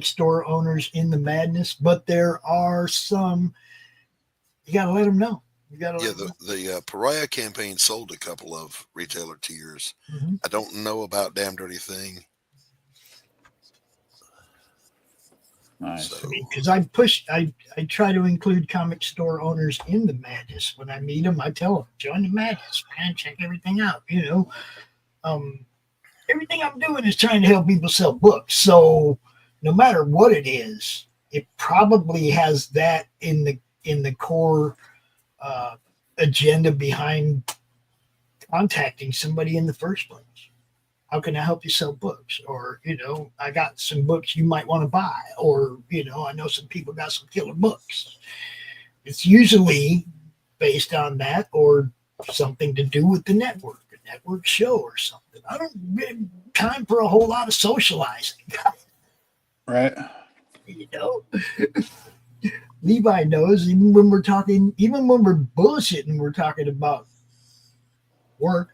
store owners in the madness, but there are some. You got to let them know. The Pariah campaign sold a couple of retailer tiers. Mm-hmm. I don't know about Damn Dirty Thing. Nice. Because I try to include comic store owners in the madness. When I meet them, I tell them, join the madness, man, check everything out. You know, everything I'm doing is trying to help people sell books. So no matter what it is, it probably has that in the core agenda behind contacting somebody in the first place. How can I help you sell books? Or, you know, I got some books you might want to buy. Or, you know, I know some people got some killer books. It's usually based on that or something to do with the network, a network show or something. I don't have time for a whole lot of socializing. Right. You know? Levi knows, even when we're bullshitting, we're talking about work.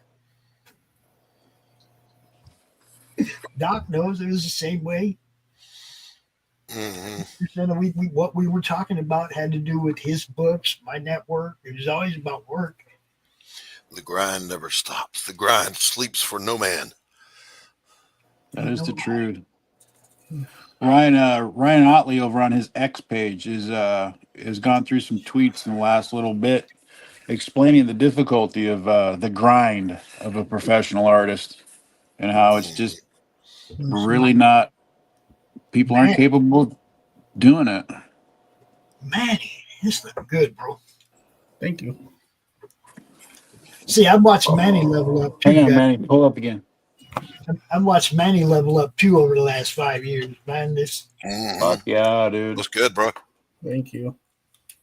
Doc knows it was the same way. Mm-hmm. What we were talking about had to do with his books, my network. It was always about work. The grind never stops. The grind sleeps for no man. That is the truth. Ryan Otley over on his X page has gone through some tweets in the last little bit, explaining the difficulty of the grind of a professional artist and how it's just really not. People aren't capable of doing it. Manny, this looking good, bro. Thank you. See, I've watched Manny level up too. Hang on, Manny, pull up again. I've watched Manny level up too over the last 5 years, man. This fuck yeah, dude. Looks good, bro. Thank you.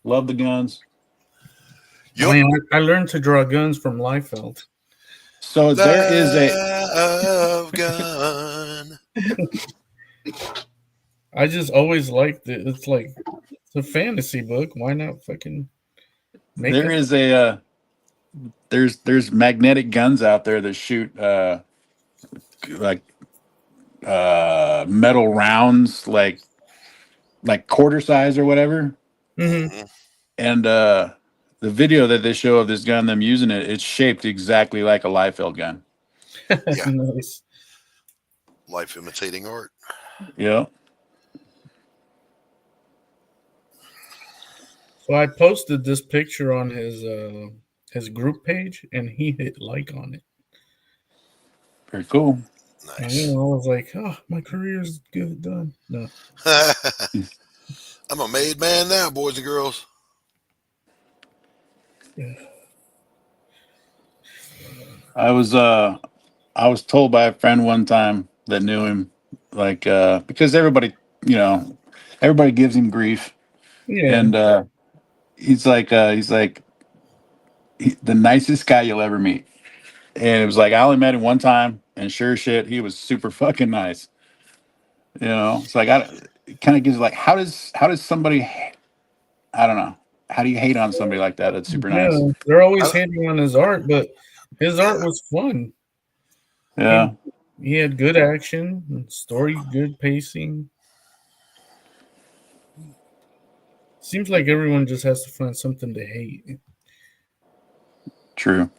Love the guns. Yep. I mean, I learned to draw guns from Liefeld. So there is a gun. I just always liked it. It's like it's a fantasy book. Why not fucking make there it? Is a there's magnetic guns out there that shoot metal rounds like quarter size or whatever. Mm-hmm. And the video that they show of this gun, them using it, it's shaped exactly like a Liefeld gun. Yeah. Nice. Life imitating art. Yeah. So I posted this picture on his group page, and he hit like on it. Very cool. Nice. I was like, oh, my career's good done. No. I'm a made man now, boys and girls. Yeah. I was told by a friend one time that knew him, like, because everybody gives him grief. Yeah. And he's like the nicest guy you'll ever meet. And it was like, I only met him one time, and sure shit, he was super fucking nice. You know, it's like, it kind of gives like, how does somebody, I don't know, how do you hate on somebody like that? That's super nice. They're always hating on his art, but his art was fun. Yeah. He had good action, story, good pacing. Seems like everyone just has to find something to hate. True.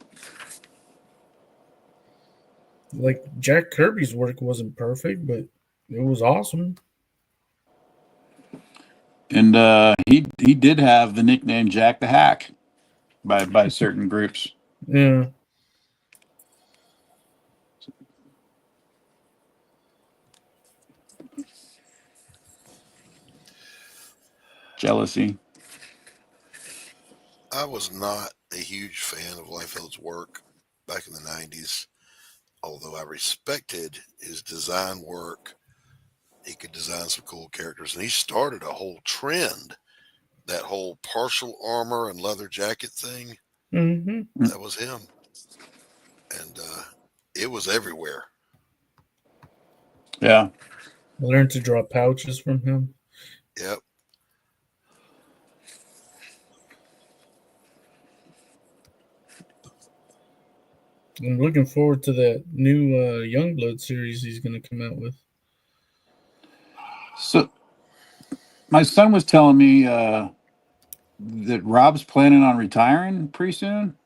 Like Jack Kirby's work wasn't perfect, but it was awesome. And he did have the nickname Jack the Hack by certain groups. Yeah. Jealousy. I was not a huge fan of Liefeld's work back in the 90s, although I respected his design work. He could design some cool characters, and he started a whole trend, that whole partial armor and leather jacket thing. Mm-hmm. That was him. And it was everywhere. Yeah. I learned to draw pouches from him. Yep. I'm looking forward to that new Youngblood series he's going to come out with. So my son was telling me that Rob's planning on retiring pretty soon.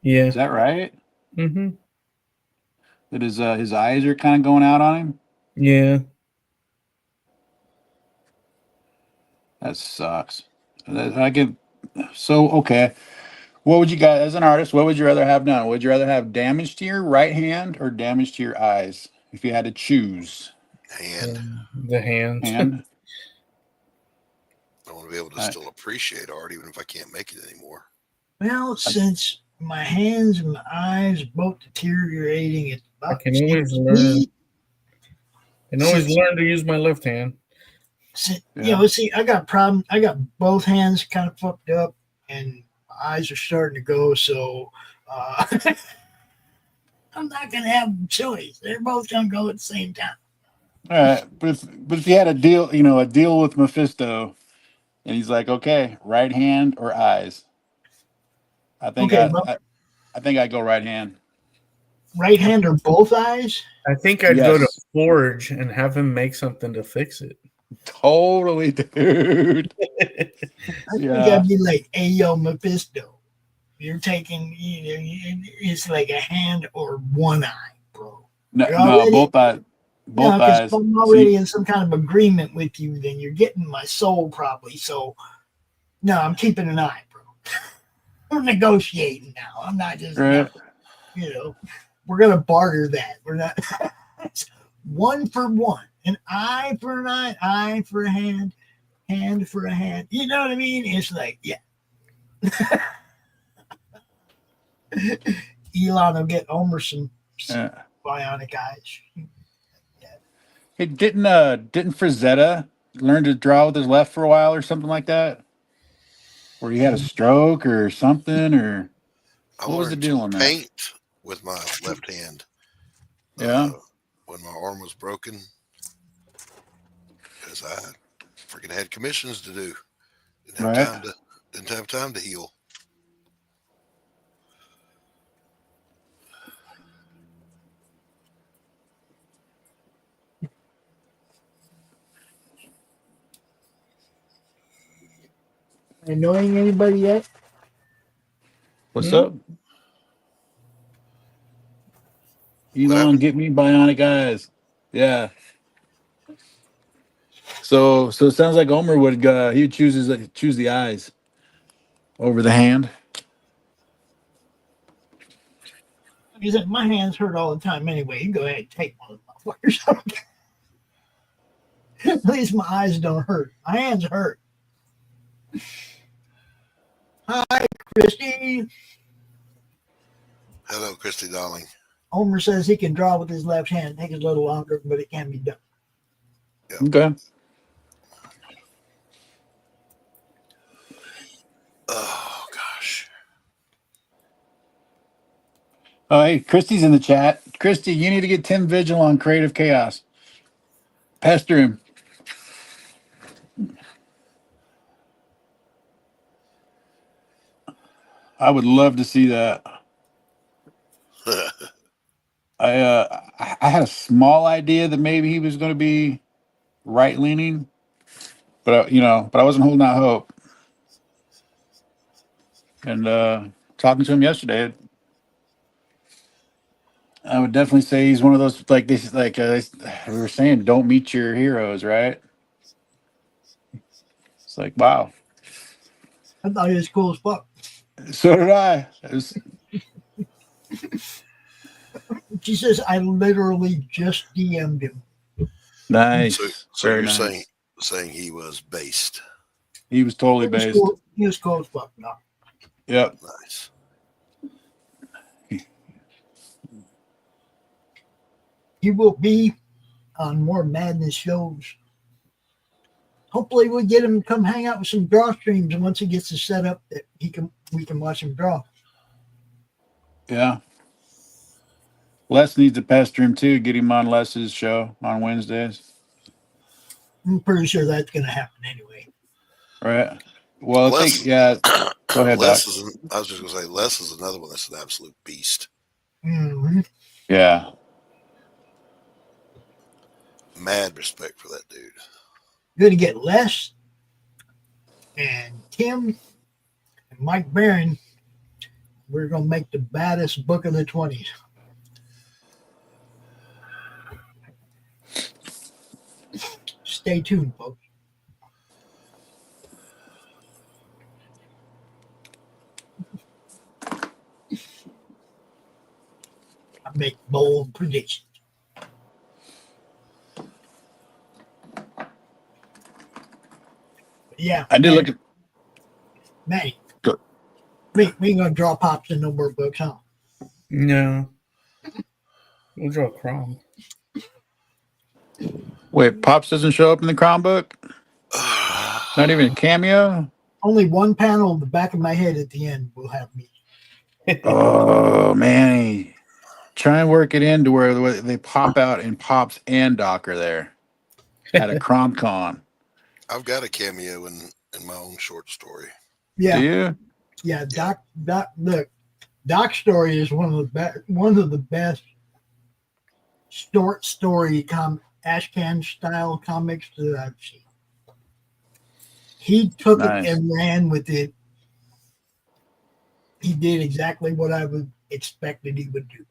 Yeah. Is that right? Mm-hmm. That his eyes are kind of going out on him? Yeah. That sucks. Okay. What would you guys, as an artist, what would you rather have done? Would you rather have damage to your right hand or damage to your eyes if you had to choose? Hand. The hand. Hand? I want to be able to still appreciate art, even if I can't make it anymore. Well, since my hands and my eyes are both deteriorating, it's about I can always learn. Learn to use my left hand. You know, see, I got a problem. I got both hands kind of fucked up, and my eyes are starting to go. So I'm not gonna have a choice. They're both gonna go at the same time. All right, but if you had a deal with Mephisto, and he's like, okay, right hand or eyes, I think I think I'd go right hand. Right hand or both eyes? I think I'd go to Forge and have him make something to fix it. Totally, dude. I think I'd be like, hey, yo, Mephisto, you're taking, it's like a hand or one eye, bro. No, both eyes. Both eyes. If I'm already in some kind of agreement with you, then you're getting my soul probably. So, no, I'm keeping an eye, bro. We're negotiating now. I'm not just, we're going to barter that. We're not, one for one. An eye for an eye for a hand for a hand. You know what I mean? It's like, yeah. Elon will get Homer some bionic eyes. Hey, didn't Frazetta learn to draw with his left for a while or something like that? Or he had a stroke or something, or what was the deal on that? Paint with my left hand. Yeah. When my arm was broken. Because I freaking had commissions to do. Didn't have time to heal. Annoying anybody yet? What's up? Elon, get me bionic eyes. Yeah. So it sounds like Homer would he would choose the eyes over the hand. He said, my hands hurt all the time anyway. You go ahead and take one of the motherfuckers. At least my eyes don't hurt. My hands hurt. Hi, Christy. Hello, Christy, darling. Homer says he can draw with his left hand. It takes a little longer, but it can be done. Yeah. Okay. Oh, gosh. Oh, hey, Christy's in the chat. Christy, you need to get Tim Vigil on Creative Chaos. Pester him. I would love to see that. I had a small idea that maybe he was going to be right leaning, but I wasn't holding out hope. And talking to him yesterday, I would definitely say he's one of those like this. Like we were saying, don't meet your heroes, right? It's like wow. I thought he was cool as fuck. So did I. She says I literally just DM'd him. Nice. So Very you're nice. saying he was based. He was totally based. Cool. He was cool as fuck. No. Yep. Nice. He will be on more Madness shows. Hopefully, we'll get him to come hang out with some draw streams, and once he gets it set up, that we can watch him draw. Yeah. Les needs to pester him too. Get him on Les's show on Wednesdays. I'm pretty sure that's going to happen anyway. Right. Well, Les, I think Go ahead, Les Doc. I was just going to say, Les is another one that's an absolute beast. Mm-hmm. Yeah. Mad respect for that dude. You're going to get Les and Tim and Mike Barron. We're going to make the baddest book of the 20s. Stay tuned, folks. I make bold predictions. Yeah. I did look at Manny. Good. We ain't gonna draw pops in no more books, huh? No. We'll draw Crom. Wait, Pops doesn't show up in the Crown book? Not even a cameo? Only one panel in the back of my head at the end will have me. Oh, man. Try and work it into where they pop out and Pops and Doc are there at a CromCon. I've got a cameo in my own short story. Yeah. Do you? Yeah, Doc. Look, Doc's story is one of the best short story Ashcan style comics that I've seen. He took Nice. it and ran with it. He did exactly what I would expected he would do.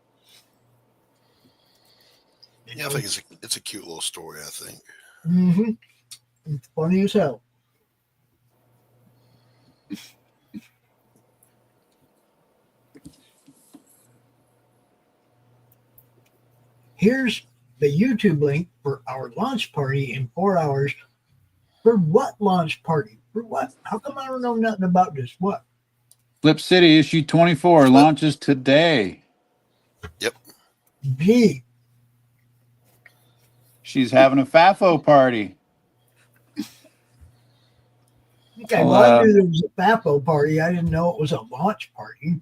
Yeah, I think it's a cute little story, I think. Mm-hmm. It's funny as hell. Here's the YouTube link for our launch party in 4 hours. For what launch party? For what? How come I don't know nothing about this? What? Flip City issue 24 launches today. Yep. Gee. She's having a FAFO party. Okay, well, I knew there was a FAFO party. I didn't know it was a launch party.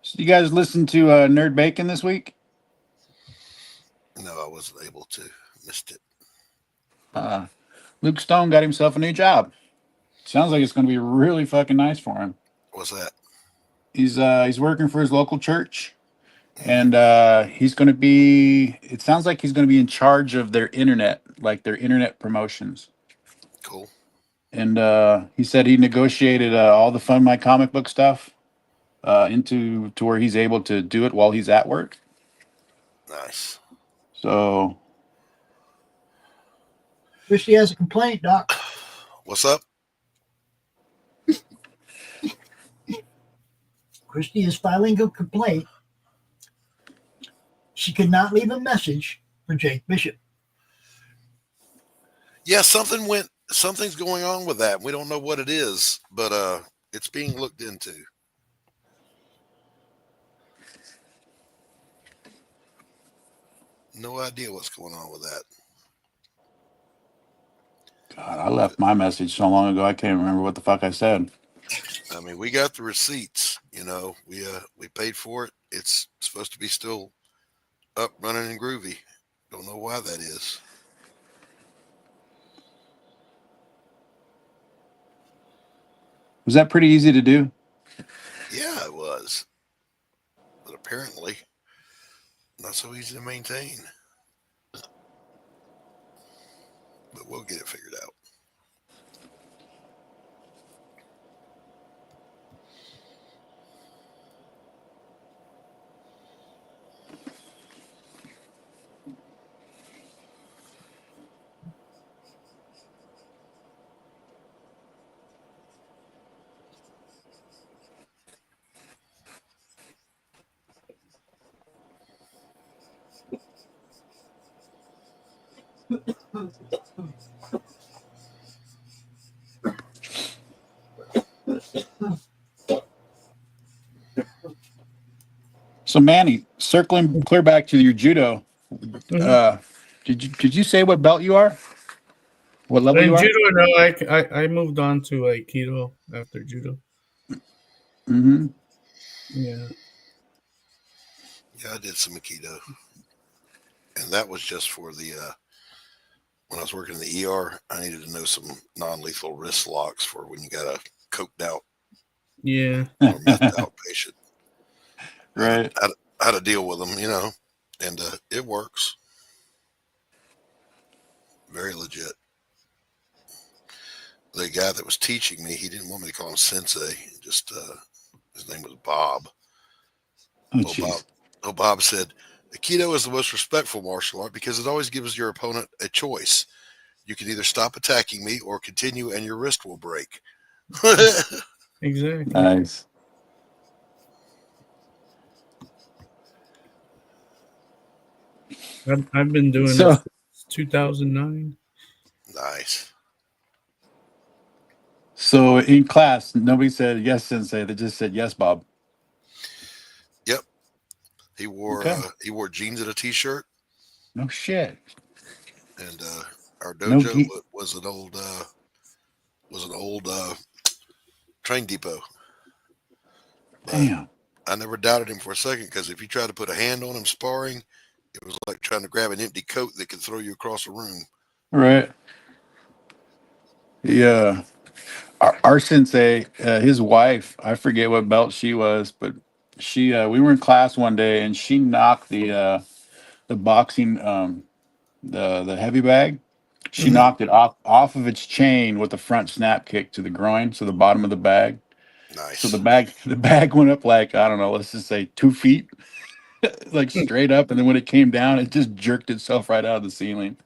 So you guys listen to Nerd Bacon this week? No, I wasn't able to. Missed it. Luke Stone got himself a new job. Sounds like it's going to be really fucking nice for him. What's that? He's working for his local church, and he's going to be. It sounds like he's going to be in charge of their internet, like their internet promotions. Cool. And he said he negotiated all the Fund My Comic Book stuff to where he's able to do it while he's at work. Nice. So, Christy has a complaint, Doc. What's up? Christy is filing a complaint. She could not leave a message for Jake Bishop. Yeah, something's going on with that. We don't know what it is, but it's being looked into. No idea what's going on with that. God, I left my message so long ago I can't remember what the fuck I said. I mean, we got the receipts, we paid for it. It's supposed to be still up, running, and groovy. Don't know why that is. Was that pretty easy to do? Yeah, it was. apparently not so easy to maintain. But we'll get it figured out. So Manny, circling clear back to your judo, did you say what belt you are? What level In you are? judo, no, I moved on to Aikido after judo. Mm-hmm. Yeah. Yeah, I did some Aikido. And that was just for the, when I was working in the ER, I needed to know some non-lethal wrist locks for when you got a coked out Yeah. or methed out patient. Right. How to deal with them, you know, and it works. Very legit. The guy that was teaching me, he didn't want me to call him sensei. Just his name was Bob. Bob said, Aikido is the most respectful martial art because it always gives your opponent a choice. You can either stop attacking me or continue and your wrist will break. Exactly. Nice. I've been doing it since 2009. Nice. So in class, nobody said yes, sensei. They just said yes, Bob. Yep. He wore jeans and a t-shirt. No shit. And our dojo was an old train depot. But damn. I never doubted him for a second because if you try to put a hand on him sparring, it was like trying to grab an empty coat that could throw you across a room. Right. Yeah. Our sensei, his wife, I forget what belt she was, but she we were in class one day and she knocked the boxing the heavy bag. She knocked it off of its chain with the front snap kick to the groin, so the bottom of the bag. Nice. So the bag went up like, I don't know, let's just say 2 feet, like straight up, and then when it came down, it just jerked itself right out of the ceiling.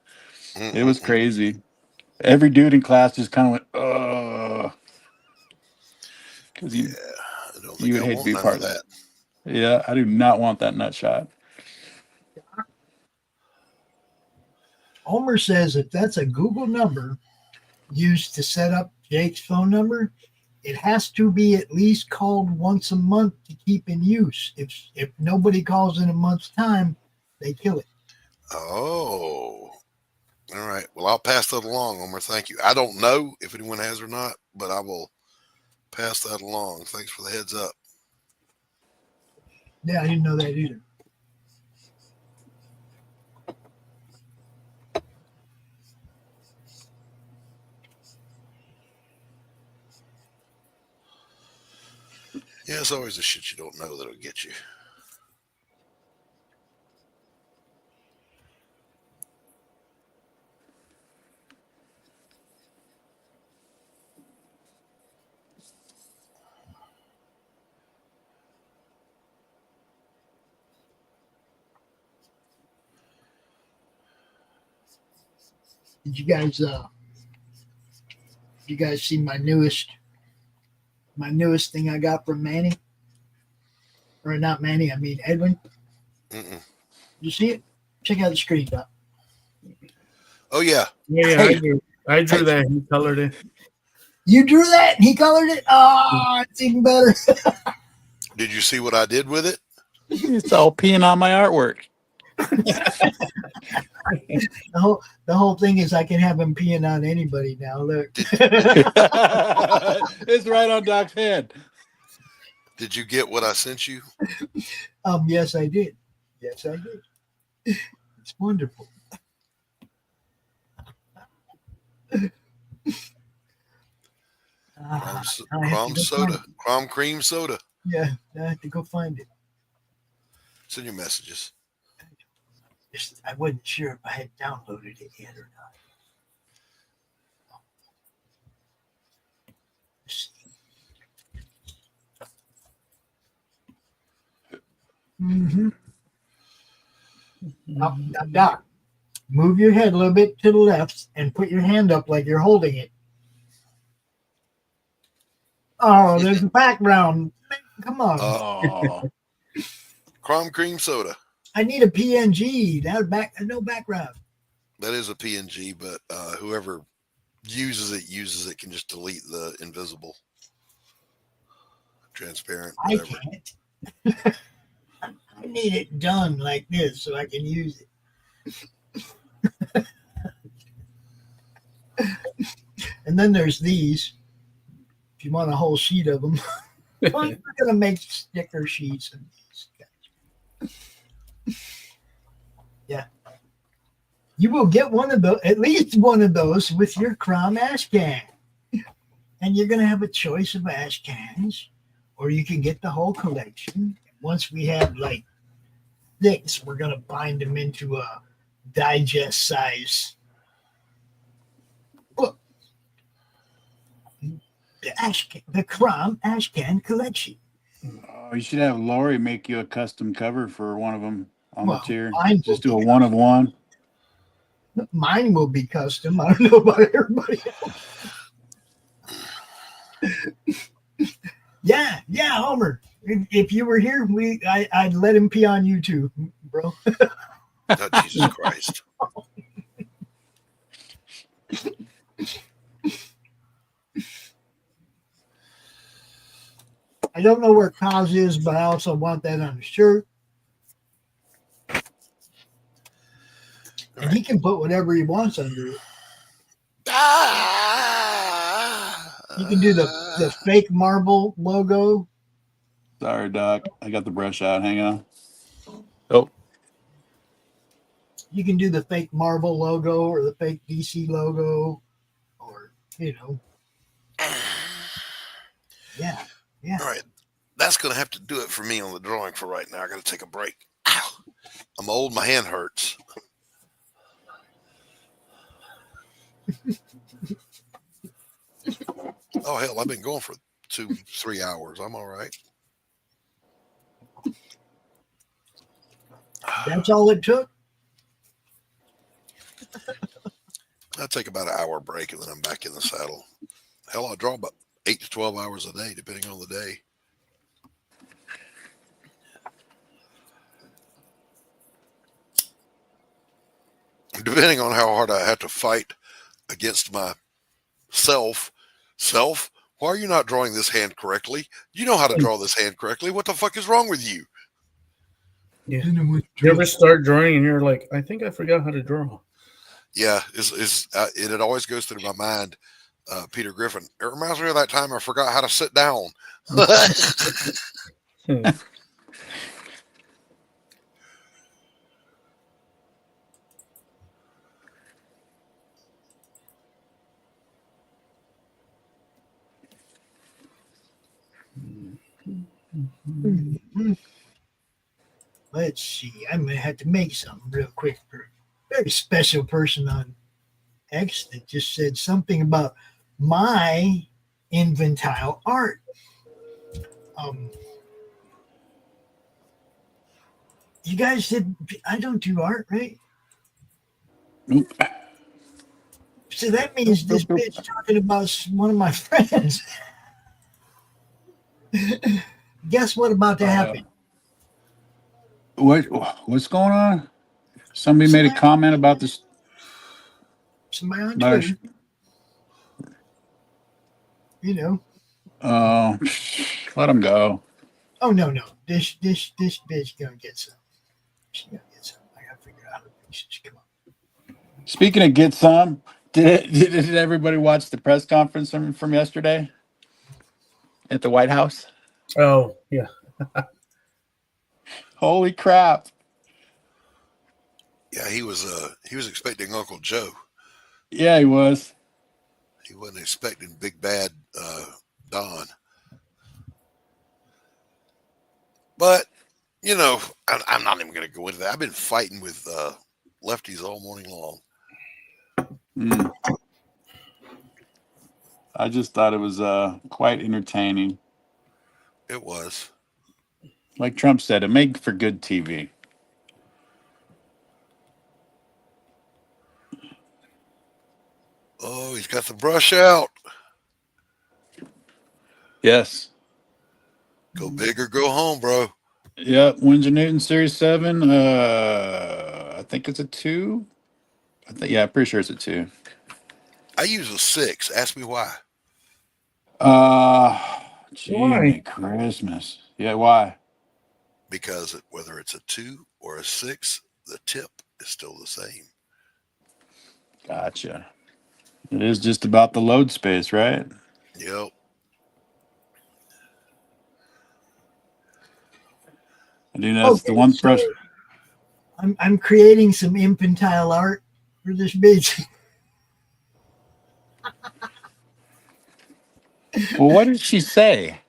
It was crazy. Every dude in class just kind of went, ugh. Because I don't think you would I hate to want be none part of of that. that. Yeah, I do not want that nut shot. Homer says if that's a Google number used to set up Jake's phone number, it has to be at least called once a month to keep in use. If nobody calls in a month's time, they kill it. Oh. All right. Well, I'll pass that along, Homer. Thank you. I don't know if anyone has or not, but I will pass that along. Thanks for the heads up. Yeah, I didn't know that either. Yeah, it's always the shit you don't know that'll get you. Did you guys see my newest thing I got from Manny? Or not Manny, I mean Edwin. Mm-mm. You see it? Check out the screen, Doc. Oh yeah. Yeah, I drew that. He colored it. You drew that and he colored it? Oh, it's even better. Did you see what I did with it? It's all peeing on my artwork. The whole thing is I can have him peeing on anybody now. Look. It's right on Doc's head. Did you get what I sent you? Yes, I did. Yes, I did. It's wonderful. Crom soda. Crom cream soda. Yeah, I have to go find it. It's in your messages. I wasn't sure if I had downloaded it yet or not. Let's see. Doc, move your head a little bit to the left and put your hand up like you're holding it. Oh, there's a background. Come on. Oh. Crom cream soda. I need a PNG. No background. That is a PNG, but whoever uses it can just delete the invisible, transparent, whatever. I can't. I need it done like this so I can use it. And then there's these. If you want a whole sheet of them, we're going to make sticker sheets of these guys. Yeah. You will get one of those, at least one of those, with your Crom ash can. And you're going to have a choice of ash cans, or you can get the whole collection. Once we have like this, we're going to bind them into a digest size book. The Crom ash can collection. Oh, you should have Lori make you a custom cover for one of them on the tier. Just do a one of one. Mine will be custom. I don't know about everybody else. Yeah, Homer. If you were here, I'd let him pee on you too, bro. Oh, Jesus Christ. I don't know where Kaz is, but I also want that on the shirt. And he can put whatever he wants under it. You can do the fake marble logo. Sorry, Doc. I got the brush out. Hang on. Oh. You can do the fake Marvel logo or the fake DC logo, or yeah. All right, that's gonna have to do it for me on the drawing for right now. I got to take a break. Ow. I'm old. My hand hurts. Oh hell, I've been going for 2-3 hours. I'm all right. That's all it took. I take about an hour break and then I'm back in the saddle. Hell, I draw about 8 to 12 hours a day, depending on the day. Depending on how hard I have to fight against my self, why are you not drawing this hand correctly? You know how to draw this hand correctly. What the fuck is wrong with you? Yeah. You ever start drawing and you're like, I think I forgot how to draw. Yeah, it always goes through my mind, Peter Griffin. It reminds me of that time I forgot how to sit down. Let's see. I'm gonna have to make something real quick for a very special person on X that just said something about my infantile art. You guys said I don't do art, right? Nope. So that means this bitch talking about one of my friends. Guess what about to happen? What's going on? Somebody made a comment about this. Somebody on Twitter. Let them go. Oh no. This bitch gonna get some. She's gonna get some. I gotta figure out how to fix this. Come on. Speaking of get some, did everybody watch the press conference from yesterday at the White House? Oh, yeah. Holy crap. Yeah, he was expecting Uncle Joe. Yeah, he was. He wasn't expecting Big Bad Don. But You know, I'm not even going to go into that. I've been fighting with lefties all morning long. I just thought it was quite entertaining. It was. Like Trump said, it made for good TV. Oh, he's got the brush out. Yes. Go big or go home, bro. Yep. Windsor Newton Series 7. I think it's a 2. I'm pretty sure it's a 2. I use a 6. Ask me why. Jimmy Christmas. Yeah, why? Because whether it's a 2 or a 6, the tip is still the same. Gotcha. It is just about the load space, right? Yep. I do know that's the one so brush. I'm creating some infantile art for this bitch. Well, what did she say?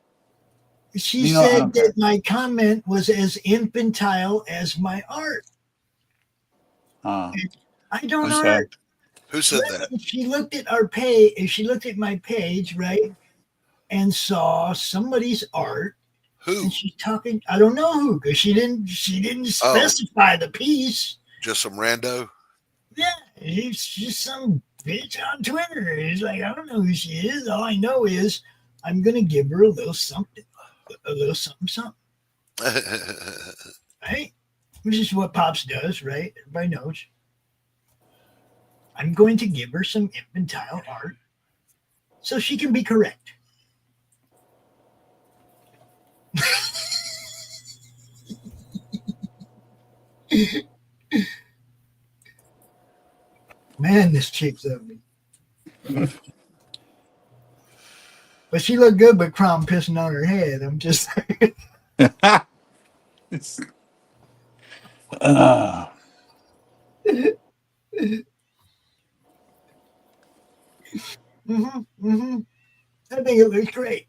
She said that my comment was as infantile as my art. I don't know. Who said that? She looked at our page. She looked at my page, right, and saw somebody's art. Who? And she's talking. I don't know who, because she didn't specify the piece. Just some rando. Yeah, he's just some bitch on Twitter. He's like, I don't know who she is. All I know is I'm gonna give her a little something, something. Right? Which is what Pops does, right? Everybody knows. I'm going to give her some infantile art so she can be correct. Man, this chick's ugly. But she looked good with Crom pissing on her head. I'm just saying. I think it looks great.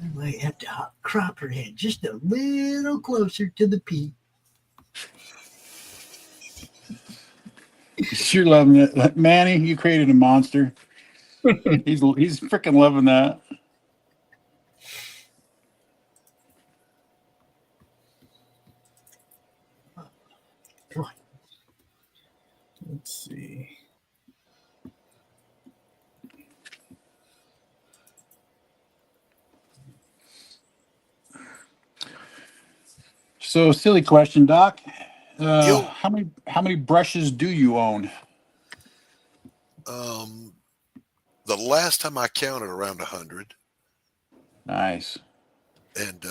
I might have to crop her head just a little closer to the P. You're loving it, Manny. You created a monster. He's freaking loving that. Let's see. So, silly question, Doc. How many brushes do you own? The last time I counted, around 100. Nice. And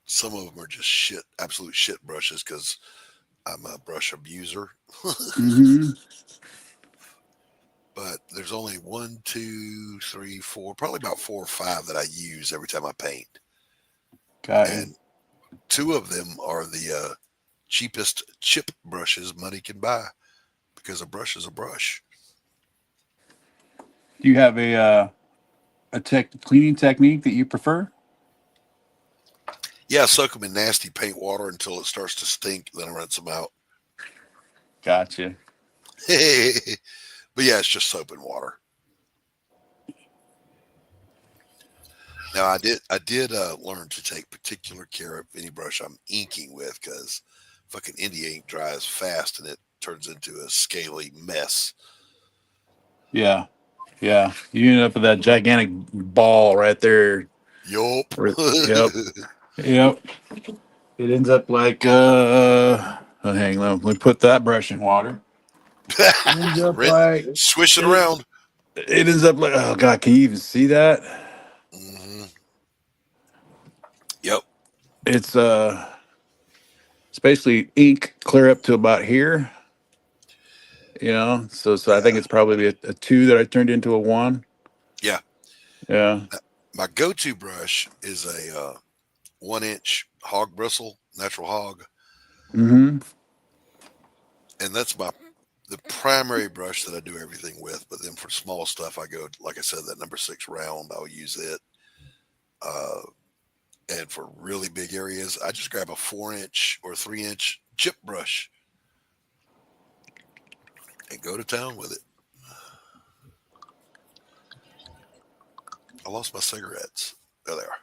some of them are just shit, absolute shit brushes, because I'm a brush abuser. But there's only 1, 2, 3, 4, probably about 4 or 5 that I use every time I paint. And 2 of them are the cheapest chip brushes money can buy, because a brush is a brush. Do you have a cleaning technique that you prefer? Yeah, I soak them in nasty paint water until it starts to stink, then I rinse them out. Gotcha. But yeah, it's just soap and water. Now I did learn to take particular care of any brush I'm inking with, because fucking India ink dries fast and it turns into a scaly mess. Yeah. Yeah. You end up with that gigantic ball right there. Yup. Yep. It ends up like hang on, let me put that brush in water. Swish it around. It ends up like, oh god, can you even see that? Yep. It's basically ink clear up to about here. You know, so I think it's probably a 2 that I turned into a 1. Yeah. Yeah. My go-to brush is a 1-inch hog bristle, natural hog. And that's the primary brush that I do everything with, but then for small stuff, I go, like I said, that number 6 round, I'll use it. And for really big areas, I just grab a 4-inch or 3-inch chip brush and go to town with it. I lost my cigarettes. There they are.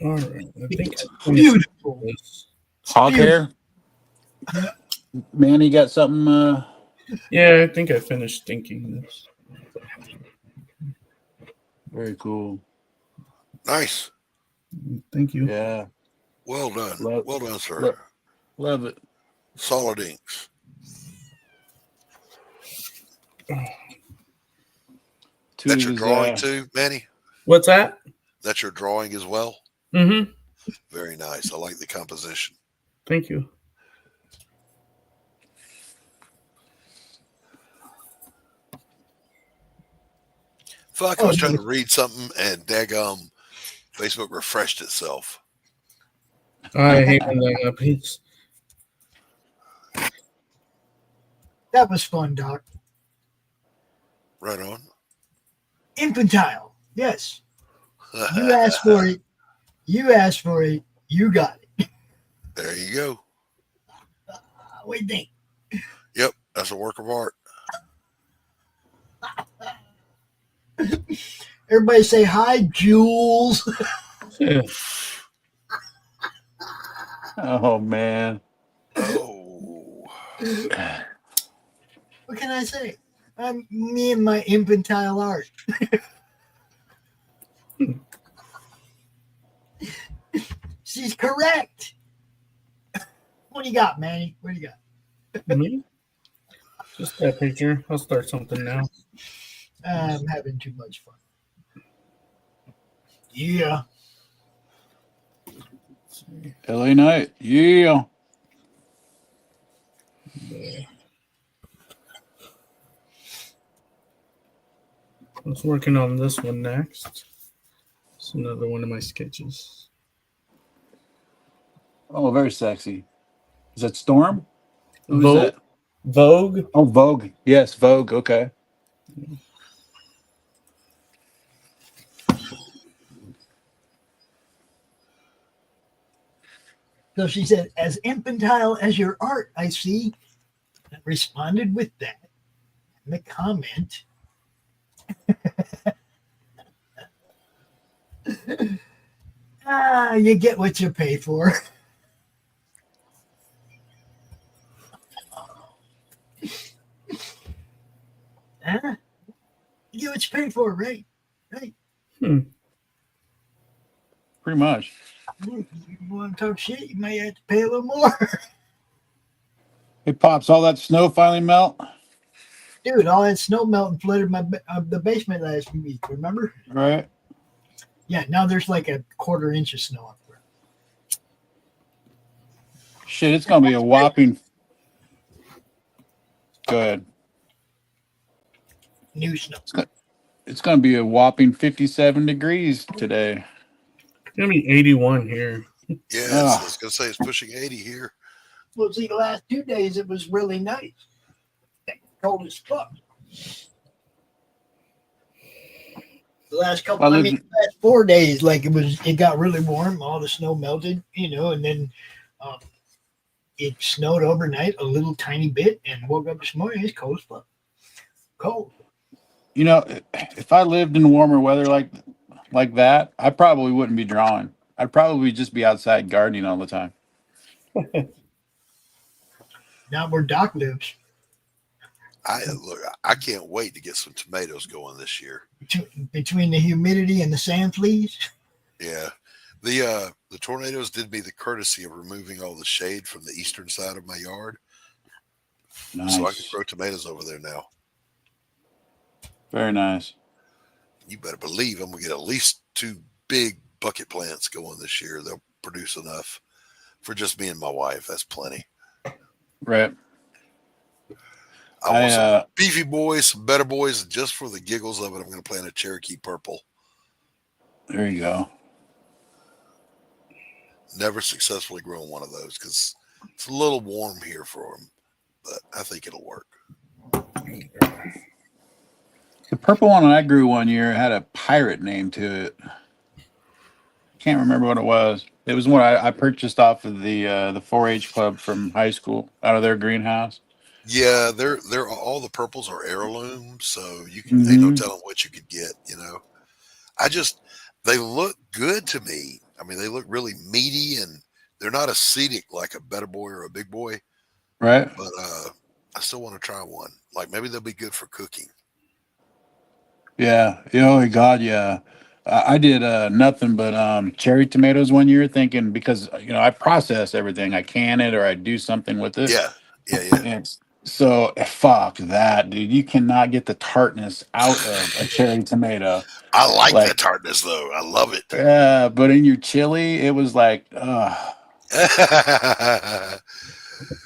All right. I think Beautiful. Hog hair. Manny got something. Yeah, I think I finished thinking this. Very cool. Nice. Thank you. Yeah. Well done. Love- well done, sir. Love it. Solid inks. That's your drawing too, Manny? What's that? That's your drawing as well? Mm-hmm. Very nice. I like the composition. Thank you. Fuck, I was trying to read something and daggum Facebook refreshed itself. I hate when that happens. That was fun, Doc. Right on. Infantile. Yes. You asked for it. You asked for it. You got it. There you go. What do you think? Yep, that's a work of art. Everybody say hi, Jules. Oh man. Oh. What can I say? Me and my infantile art. She's correct. What do you got, Manny? What do you got? Me? Just that picture. I'll start something now. I'm having too much fun. Yeah. LA Night. Yeah. I was working on this one next. It's another one of my sketches. Oh, very sexy. Is that Storm? Who's Vogue. that? Vogue. Oh, Vogue. Yes, Vogue. Okay. So she said, as infantile as your art, I see. I responded with that. And the comment. You get what you pay for. Huh? You get what you pay for, right? Right. Pretty much. You want to talk shit, you might have to pay a little more. Hey, Pops, all that snow finally melt? Dude, all that snow melting flooded the basement last week, remember? Right. Yeah, now there's like a 1/4 inch of snow up there. Shit, it's going to be a whopping... Go ahead. New snow. It's going to be a whopping 57 degrees today. It's going to be 81 here. Yeah, I was going to say it's pushing 80 here. Well, see, the last 2 days it was really nice. Cold as fuck. The last couple, the last 4 days, like it got really warm. All the snow melted, and then it snowed overnight a little tiny bit, and woke up this morning. It's cold as fuck. Cold. If I lived in warmer weather like that, I probably wouldn't be drawing. I'd probably just be outside gardening all the time. Not where Doc lives. I can't wait to get some tomatoes going this year. Between the humidity and the sand fleas. Yeah, the tornadoes did me the courtesy of removing all the shade from the eastern side of my yard, Nice. so I can grow tomatoes over there now. Very nice. You better believe I'm gonna get at least 2 big bucket plants going this year. They'll produce enough for just me and my wife. That's plenty. Right. I want some beefy boys, some better boys, and just for the giggles of it, I'm going to plant a Cherokee purple. There you go. Never successfully grown one of those because it's a little warm here for them, but I think it'll work. The purple one I grew one year had a pirate name to it. Can't remember what it was. It was one I purchased off of the 4-H club from high school out of their greenhouse. Yeah, they're all the purples are heirlooms, so you can ain't no telling what you could get. They look good to me. I mean, they look really meaty and they're not acidic like a Better Boy or a Big Boy. Right. But I still want to try one. Like maybe they'll be good for cooking. Yeah. Oh God, yeah. I did nothing but cherry tomatoes one year, thinking because I process everything. I can it or I do something with it. Yeah. And so fuck that, dude. You cannot get the tartness out of a cherry tomato. I like that tartness though. I love it. Yeah, but in your chili, it was like, yeah.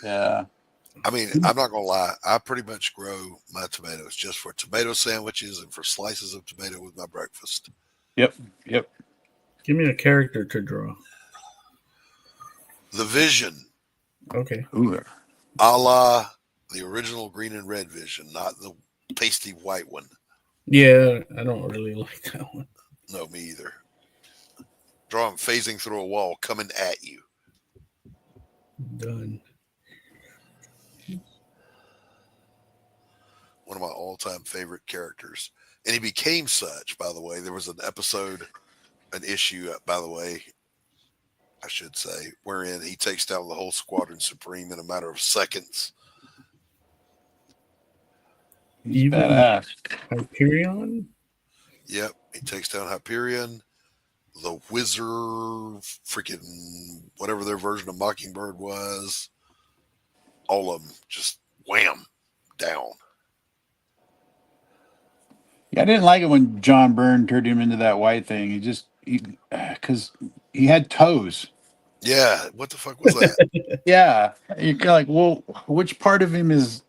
I mean, I'm not gonna lie. I pretty much grow my tomatoes just for tomato sandwiches and for slices of tomato with my breakfast. Yep. Give me a character to draw. The Vision. Okay. Ooh. A la the original green and red Vision, not the pasty white one. Yeah, I don't really like that one. No, me either. Draw him phasing through a wall, coming at you. Done. One of my all-time favorite characters. And he became such, by the way. There was an issue, by the way, I should say, wherein he takes down the whole Squadron Supreme in a matter of seconds. Even badass. Hyperion? Yep, he takes down Hyperion, the Wizard, freaking whatever their version of Mockingbird was. All of them just wham, down. Yeah, I didn't like it when John Byrne turned him into that white thing. Because he had toes. Yeah, what the fuck was that? Yeah, you're kind of like, well, which part of him is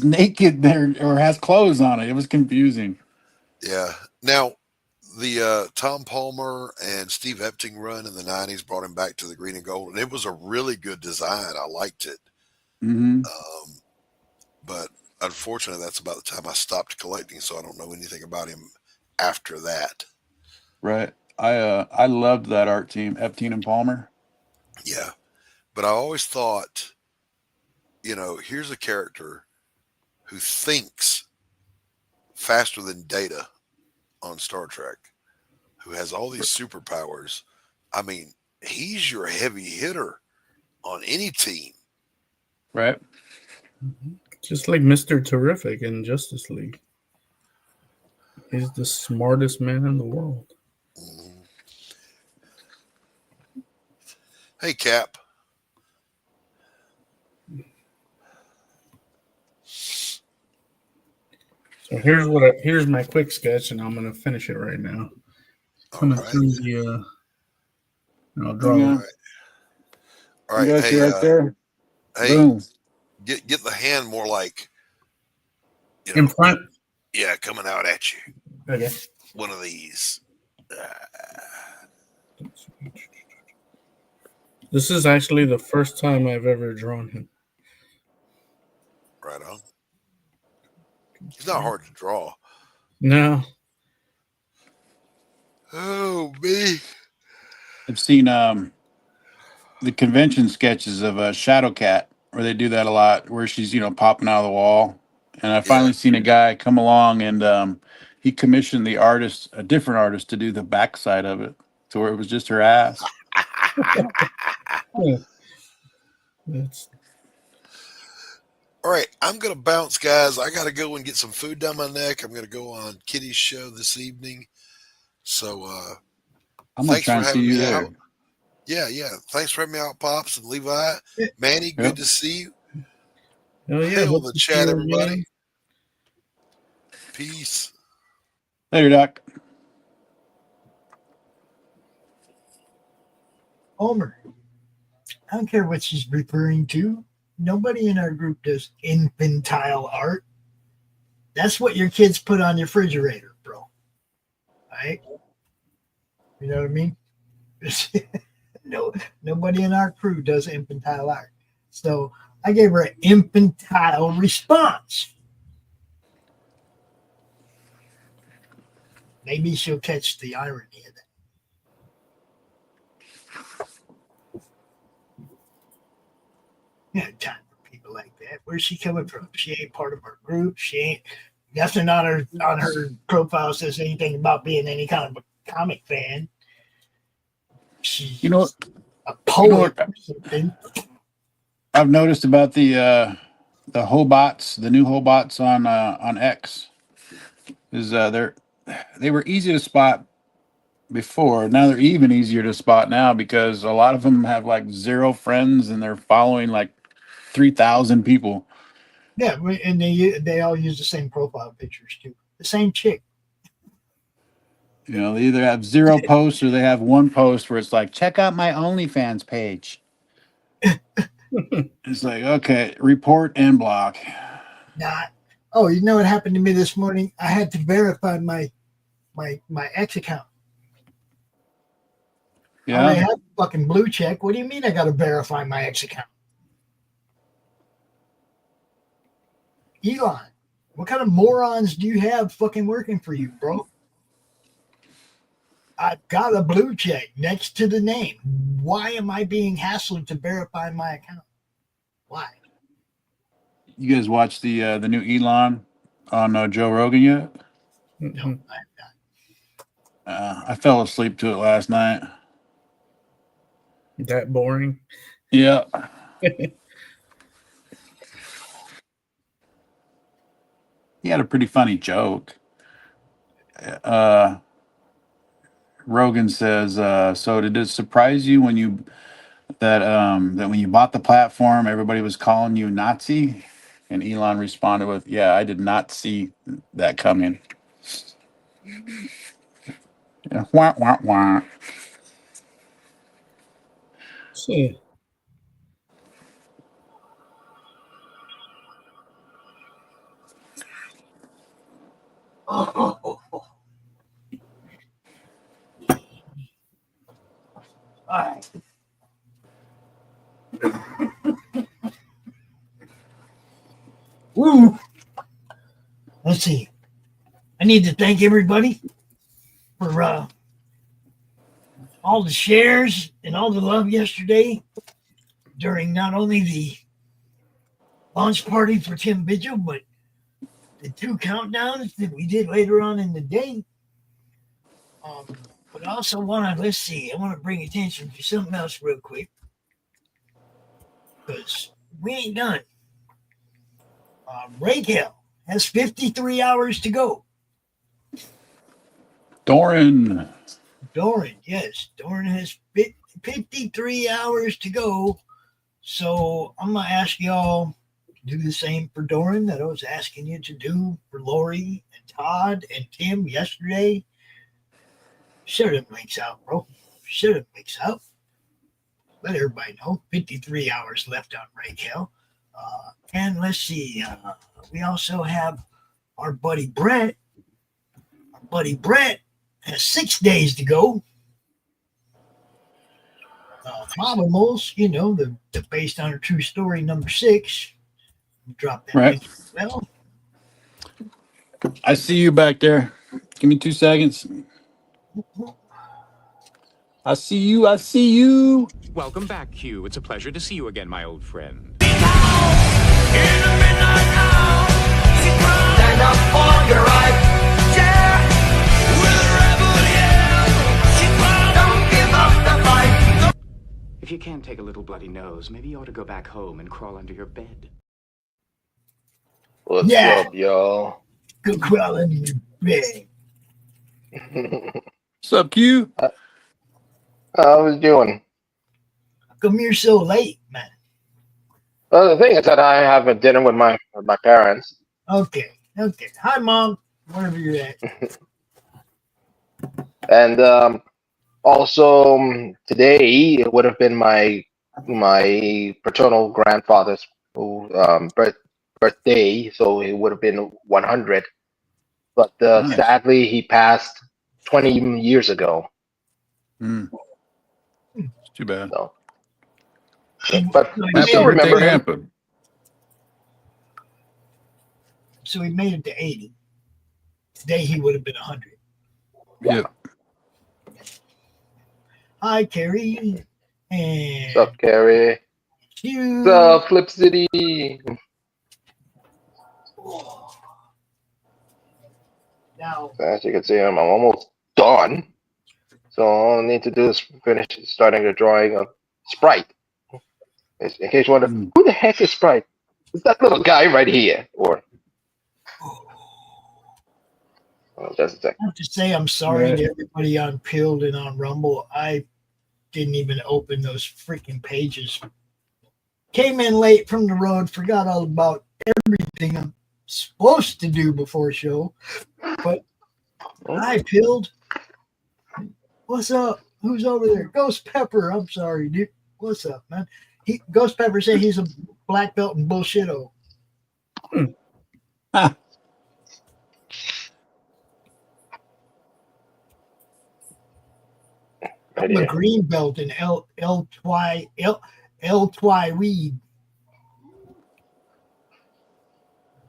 naked there or has clothes on it? It was confusing. Yeah. Now, the Tom Palmer and Steve Epting run in the 90s brought him back to the green and gold, and it was a really good design. I liked it. Mm-hmm. But unfortunately, that's about the time I stopped collecting, so I don't know anything about him after that. Right. I loved that art team, Epting and Palmer. Yeah. But I always thought, here's a character who thinks faster than Data on Star Trek, who has all these superpowers. I mean, he's your heavy hitter on any team. Right. Just like Mr. Terrific in Justice League. He's the smartest man in the world. Mm-hmm. Hey, Cap. So here's my quick sketch, and I'm gonna finish it right now. Coming through the I'll draw. All right. Hey, right there. Hey, boom. Get the hand more like in front. Yeah, coming out at you. Okay. One of these. This is actually the first time I've ever drawn him. Right on. He's not hard to draw. No. Oh, me. I've seen the convention sketches of Shadowcat where they do that a lot, where she's popping out of the wall. And I finally seen a guy come along and he commissioned a different artist, to do the backside of it, to where it was just her ass. Yeah. All right, I'm going to bounce, guys. I got to go and get some food down my neck. I'm going to go on Kitty's show this evening. So I'm going to try and see you there. Out. Yeah. Thanks for having me out, Pops and Levi. Manny, good to see you. Oh, yeah. Hail the chat, everybody. Peace. Later, Doc. Homer, I don't care what she's referring to. Nobody in our group does infantile art. That's what your kids put on your refrigerator, bro. Right? You know what I mean? No, nobody in our crew does infantile art. So I gave her an infantile response. Maybe she'll catch the irony of that. Yeah, time for people like that. Where's she coming from? She ain't part of our group. She ain't nothing on her profile says anything about being any kind of a comic fan. She's a poet or something. I've noticed about the Hobots, the new Hobots on X, is they were easy to spot before. Now they're even easier to spot now because a lot of them have like 0 friends and they're following like 3,000 people. Yeah, and they all use the same profile pictures too. The same chick. You know, they either have 0 posts or they have 1 post where it's like, check out my OnlyFans page. It's like, okay, report and block. Oh, you know what happened to me this morning? I had to verify my X account. Yeah. I already have a fucking blue check. What do you mean I got to verify my X account? Elon, what kind of morons do you have fucking working for you, bro? I've got a blue check next to the name. Why am I being hassled to verify my account? Why? You guys watch the new Elon on Joe Rogan yet? No, I have not. I fell asleep to it last night. That boring? Yeah. He had a pretty funny joke. Rogan says, so did it surprise you when that when you bought the platform, everybody was calling you Nazi? And Elon responded with, yeah, I did not see that coming. Yeah. Wah, wah, wah. See. All right. Woo. Let's see. I need to thank everybody for all the shares and all the love yesterday during not only the launch party for Tim Vigil, but the 2 countdowns that we did later on in the day. But I also want to, I want to bring attention to something else real quick. Because we ain't done. Raquel has 53 hours to go. Doran, yes. Doran has 53 hours to go. So I'm going to ask y'all to do the same for Doran that I was asking you to do for Lori and Todd and Tim yesterday. Share them links out, bro. Share them links out. Let everybody know. 53 hours left on Raquel. And let's see. We also have our buddy Brett. Our buddy Brett has 6 days to go. Mobiles, you know, the based on a true story number 6. Drop that link as well. I see you back there. Give me 2 seconds. I see you. Welcome back, Q. It's a pleasure to see you again, my old friend. Stand up for your right. Yeah. With a rebel yell. Don't give up the fight. If you can't take a little bloody nose, maybe you ought to go back home and crawl under your bed. What's up, y'all? Go crawl under your bed. What's up, Q? How was doing? Come here so late, man. Well, the thing is that I have a dinner with my parents. Okay. Hi, Mom. Wherever you're at. And also today it would have been my paternal grandfather's birthday, so it would have been 100. But Nice. Sadly, he passed 20 years ago. It's Too bad. No. But we Happy still birthday, remember him. Grandpa. So he made it to 80. Today he would have been 100. Yep. Hi, Carrie. And What's up, Carrie? you. What's up, Flip City? Now, As you can see, I'm almost done. So all I need to do is finish starting the drawing of Sprite. In case you wonder, who the heck is Sprite? It's that little guy right here. Or just a second. I have to say I'm sorry to everybody on Pilled and on Rumble. I didn't even open those freaking pages. Came in late from the road, forgot all about everything I'm supposed to do before show. But hi, Pilled. What's up? Who's over there? Ghost Pepper. I'm sorry, dude. What's up, man? Ghost Pepper said he's a black belt in bullshit-o. I'm a green belt in L-twi weed.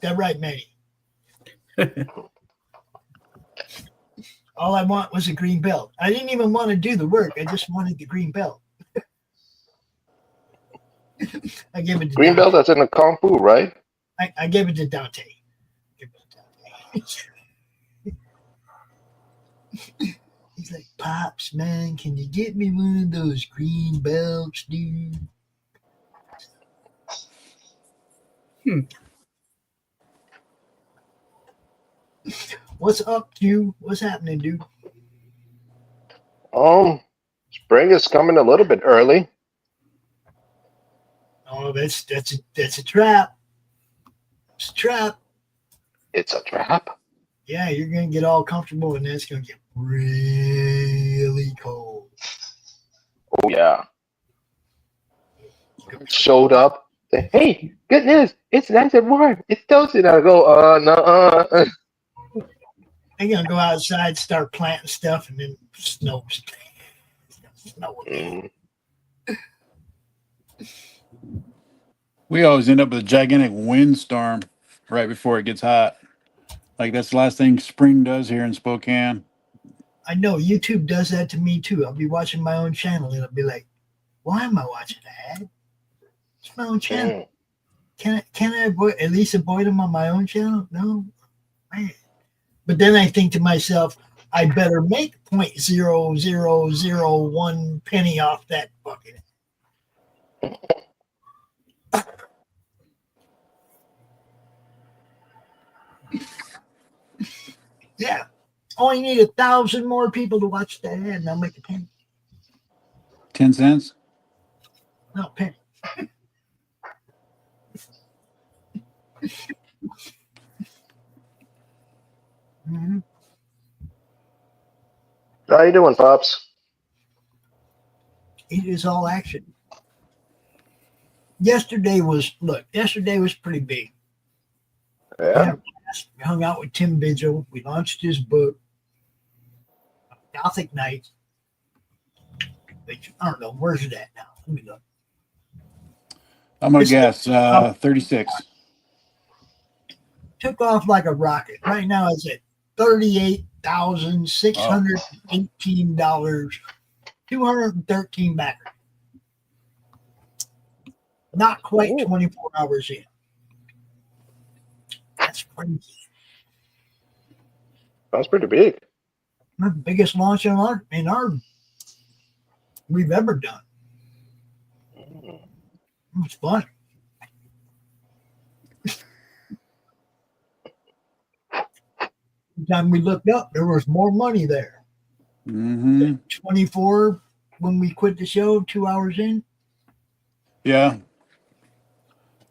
That right, Manny? All I want was a green belt. I didn't even want to do the work. I just wanted the green belt. I gave it to Green Dante. belt that's in the Kung Fu, right? I gave it to Dante. He's like, Pops, man, can you get me one of those green belts, dude? What's up, Q? What's happening, dude? Spring is coming a little bit early. Oh, that's a trap. It's a trap. It's a trap. Yeah, you're gonna get all comfortable, and then it's gonna get really cold. Oh yeah. Showed up. Say, hey, good news! It's nice and warm. It's toasty. I go, no. They're gonna go outside, start planting stuff, and then snows. Snow again. We always end up with a gigantic windstorm right before it gets hot. Like that's the last thing spring does here in Spokane. I know YouTube does that to me too. I'll be watching my own channel, and I'll be like, "Why am I watching that? It's my own channel. Can I at least avoid them on my own channel? No, man." But then I think to myself, I better make 0.0001 penny off that bucket. Yeah. Only need 1,000 more people to watch that ad, and I'll make a penny. 10 cents? No, penny. Mm-hmm. How you doing, Pops? It is all action. Yesterday was pretty big. Yeah. We hung out with Tim Vigil. We launched his book, Gothic Knights. I don't know, where's it at now? Let me look. I'm going to guess 36. Took off like a rocket. Right now it's at $38,618, 213 backers. Not quite 24 hours in. That's crazy. That's pretty big. The biggest launch in our we've ever done. It was fun. The time we looked up, there was more money there. 24 when we quit the show, 2 hours in. Yeah.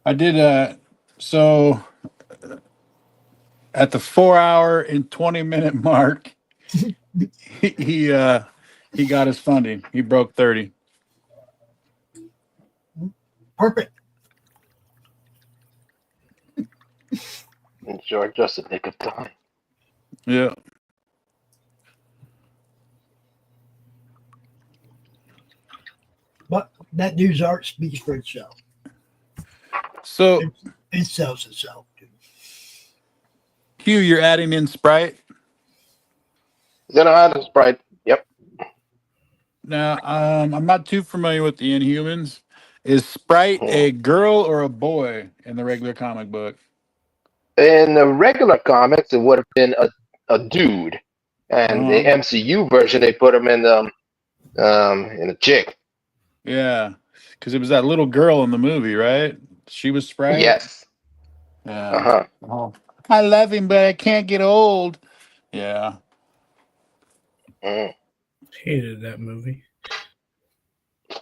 I did so at the 4 hour and 20-minute mark, he got his funding. He broke 30. Perfect. Sure, just a nick of time. Yeah. But that dude's art speaks for itself. So it sells itself. Q, you're adding in Sprite. Then I add a Sprite. Yep. Now, I'm not too familiar with the Inhumans. Is Sprite a girl or a boy in the regular comic book? In the regular comics, it would have been a dude, and the MCU version they put him in a chick. Yeah, because it was that little girl in the movie, right? She was Sprite. Yes. Yeah. Oh, I love him, but I can't get old. Yeah. Hated that movie.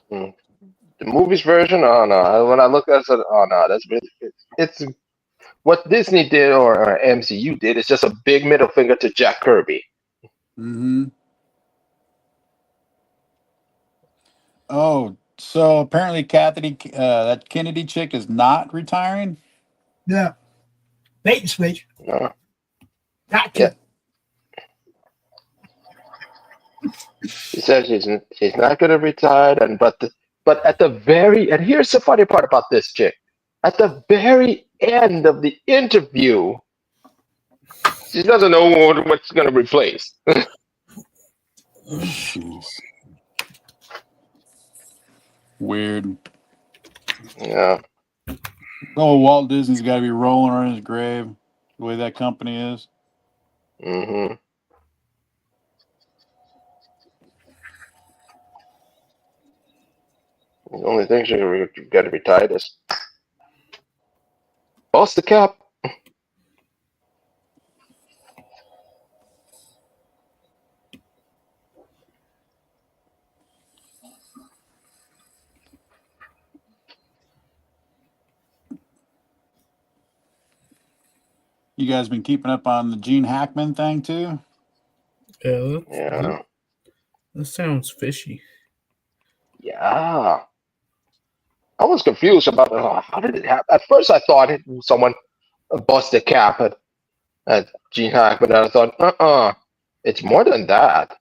The movies version, oh no! When I look at it, I said, oh no, that's really it's what Disney did or MCU did. It's just a big middle finger to Jack Kirby. Mm-hmm. Oh, so apparently that Kennedy chick is not retiring? Yeah. Bait and switch. No. Not to. Yeah. She said she's not going to retire, but at the very, and here's the funny part about this chick. At the very end of the interview, she doesn't know what's going to replace. Jeez. Weird. Yeah. Oh, Walt Disney's got to be rolling around his grave the way that company is. Mm-hmm. The only thing she got to retire is bust the cap. You guys been keeping up on the Gene Hackman thing too? Yeah. That sounds fishy. Yeah. I was confused about how did it happen. At first, I thought someone busted cap at Gene Hackman, and I thought, it's more than that.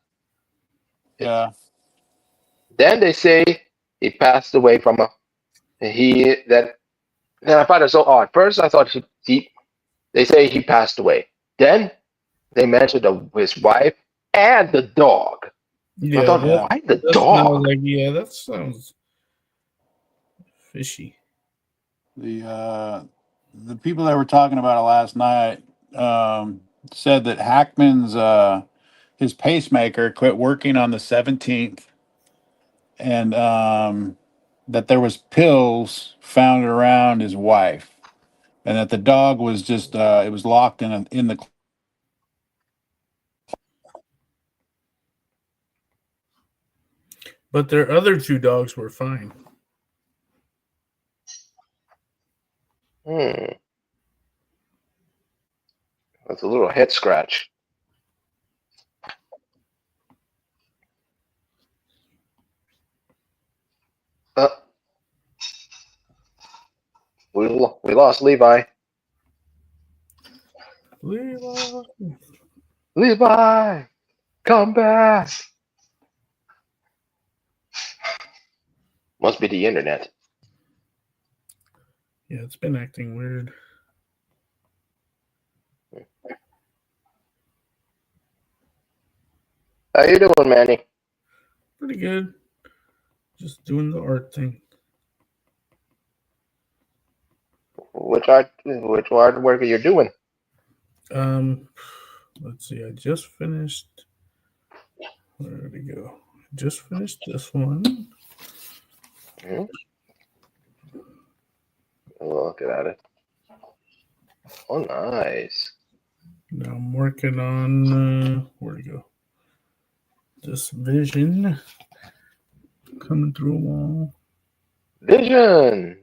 Yeah. Then they say he passed away from then I find it so odd. First, I thought they say he passed away. Then they mentioned his wife and the dog. Yeah, I thought, why the dog? That sounds fishy. The people that were talking about it last night said that Hackman's his pacemaker quit working on the 17th, and that there was pills found around his wife, and that the dog was just it was locked in the. But their other two dogs were fine. That's a little head scratch. We lost Levi. Levi, come back. Must be the internet. Yeah, it's been acting weird. How you doing, Manny? Pretty good. Just doing the art thing. Which artwork are you doing? Let's see. I just finished. Where did it go? I just finished this one. Look at it. Oh, nice. Now I'm working on where'd it go? This Vision coming through a wall. Vision.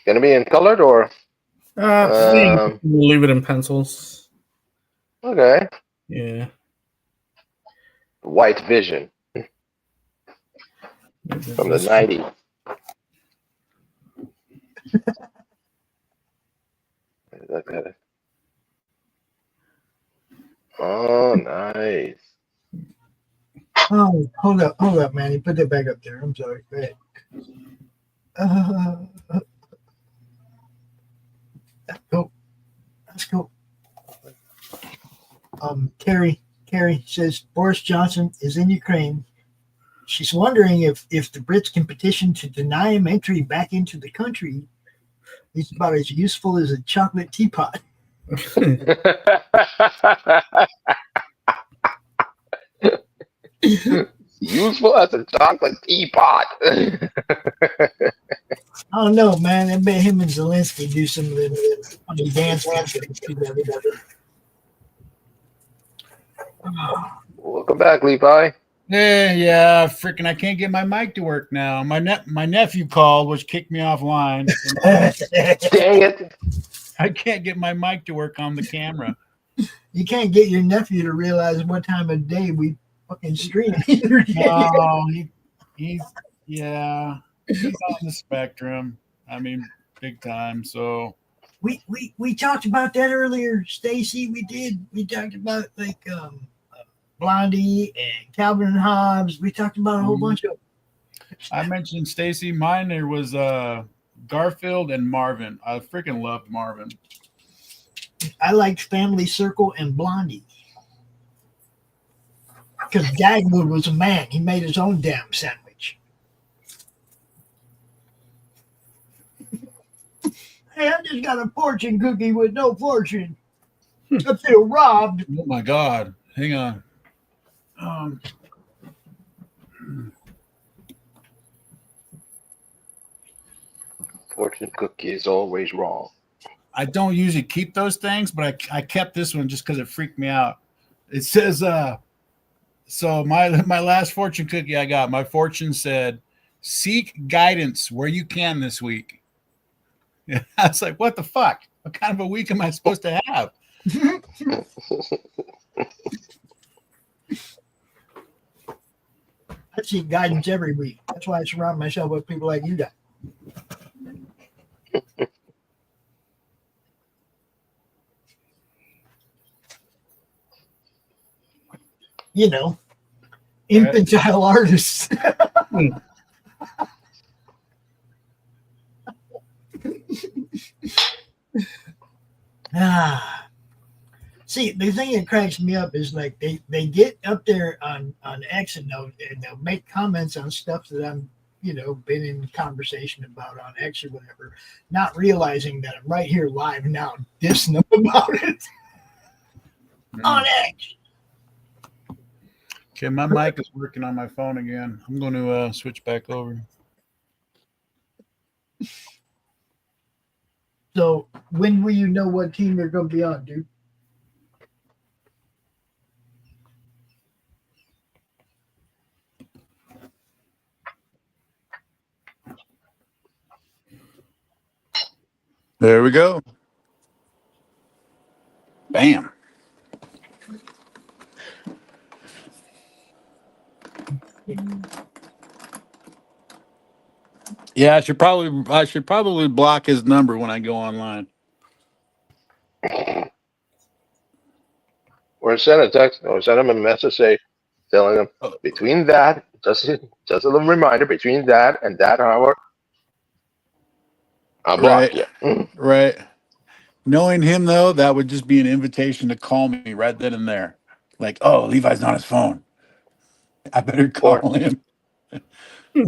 Gonna be in colored or? We'll leave it in pencils. Okay. Yeah. White Vision from the 90s. Look at it. Oh, nice. Oh, hold up, Manny. Put that back up there. I'm sorry. Go ahead. Go. Let's go. Carrie says Boris Johnson is in Ukraine. She's wondering if the Brits can petition to deny him entry back into the country. He's about as useful as a chocolate teapot. Useful as a chocolate teapot. I don't know, man. I bet him and Zelensky do some of the funny dance together. Welcome back, Levi. Yeah, freaking! I can't get my mic to work now. My nephew called, which kicked me offline. Dang it! I can't get my mic to work on the camera. You can't get your nephew to realize what time of day we fucking stream. No, he's on the spectrum. I mean, big time. So we talked about that earlier, Stacy. We did. We talked about like Blondie and Calvin and Hobbes. We talked about a whole bunch of. I mentioned Stacy. Mine there was Garfield and Marvin. I freaking loved Marvin. I liked Family Circle and Blondie because Dagwood was a man. He made his own damn sandwich. Hey, I just got a fortune cookie with no fortune. I feel robbed. Oh my God! Hang on. Fortune cookie is always wrong. I don't usually keep those things, but I kept this one just because it freaked me out. It says, so my last fortune cookie I got, my fortune said, seek guidance where you can this week. I was like, what the fuck? What kind of a week am I supposed to have? I seek guidance every week. That's why I surround myself with people like you guys. You know, infantile artists. See, the thing that cracks me up is like they get up there on X and they'll make comments on stuff that I'm, been in conversation about on X or whatever, not realizing that I'm right here live now dissing them about it on X. Okay, my mic is working on my phone again. I'm going to switch back over. So when will you know what team you're going to be on, dude? There we go. Bam. Yeah, I should probably block his number when I go online. Or send a text or send him a message telling him between that, just a little reminder, between that and that hour, I'll block you. Right. Knowing him though, that would just be an invitation to call me right then and there. Like, oh, Levi's on his phone. I better call him.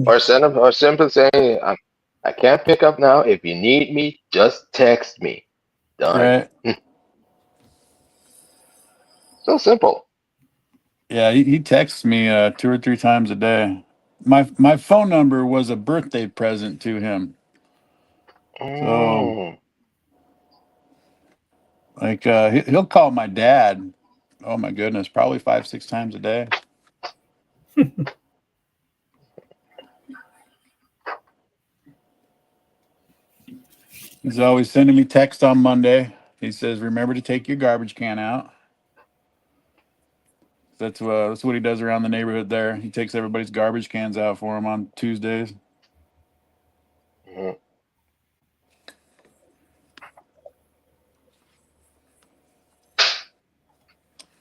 Or send him, or simply saying, I can't pick up now. If you need me, just text me. Done. Right. So simple. Yeah, he texts me 2 or 3 times a day. My phone number was a birthday present to him. So, like, he'll call my dad. Oh my goodness, probably 5, 6 times a day. He's always sending me text on Monday. He says, "Remember to take your garbage can out." That's what he does around the neighborhood there. He takes everybody's garbage cans out for him on Tuesdays.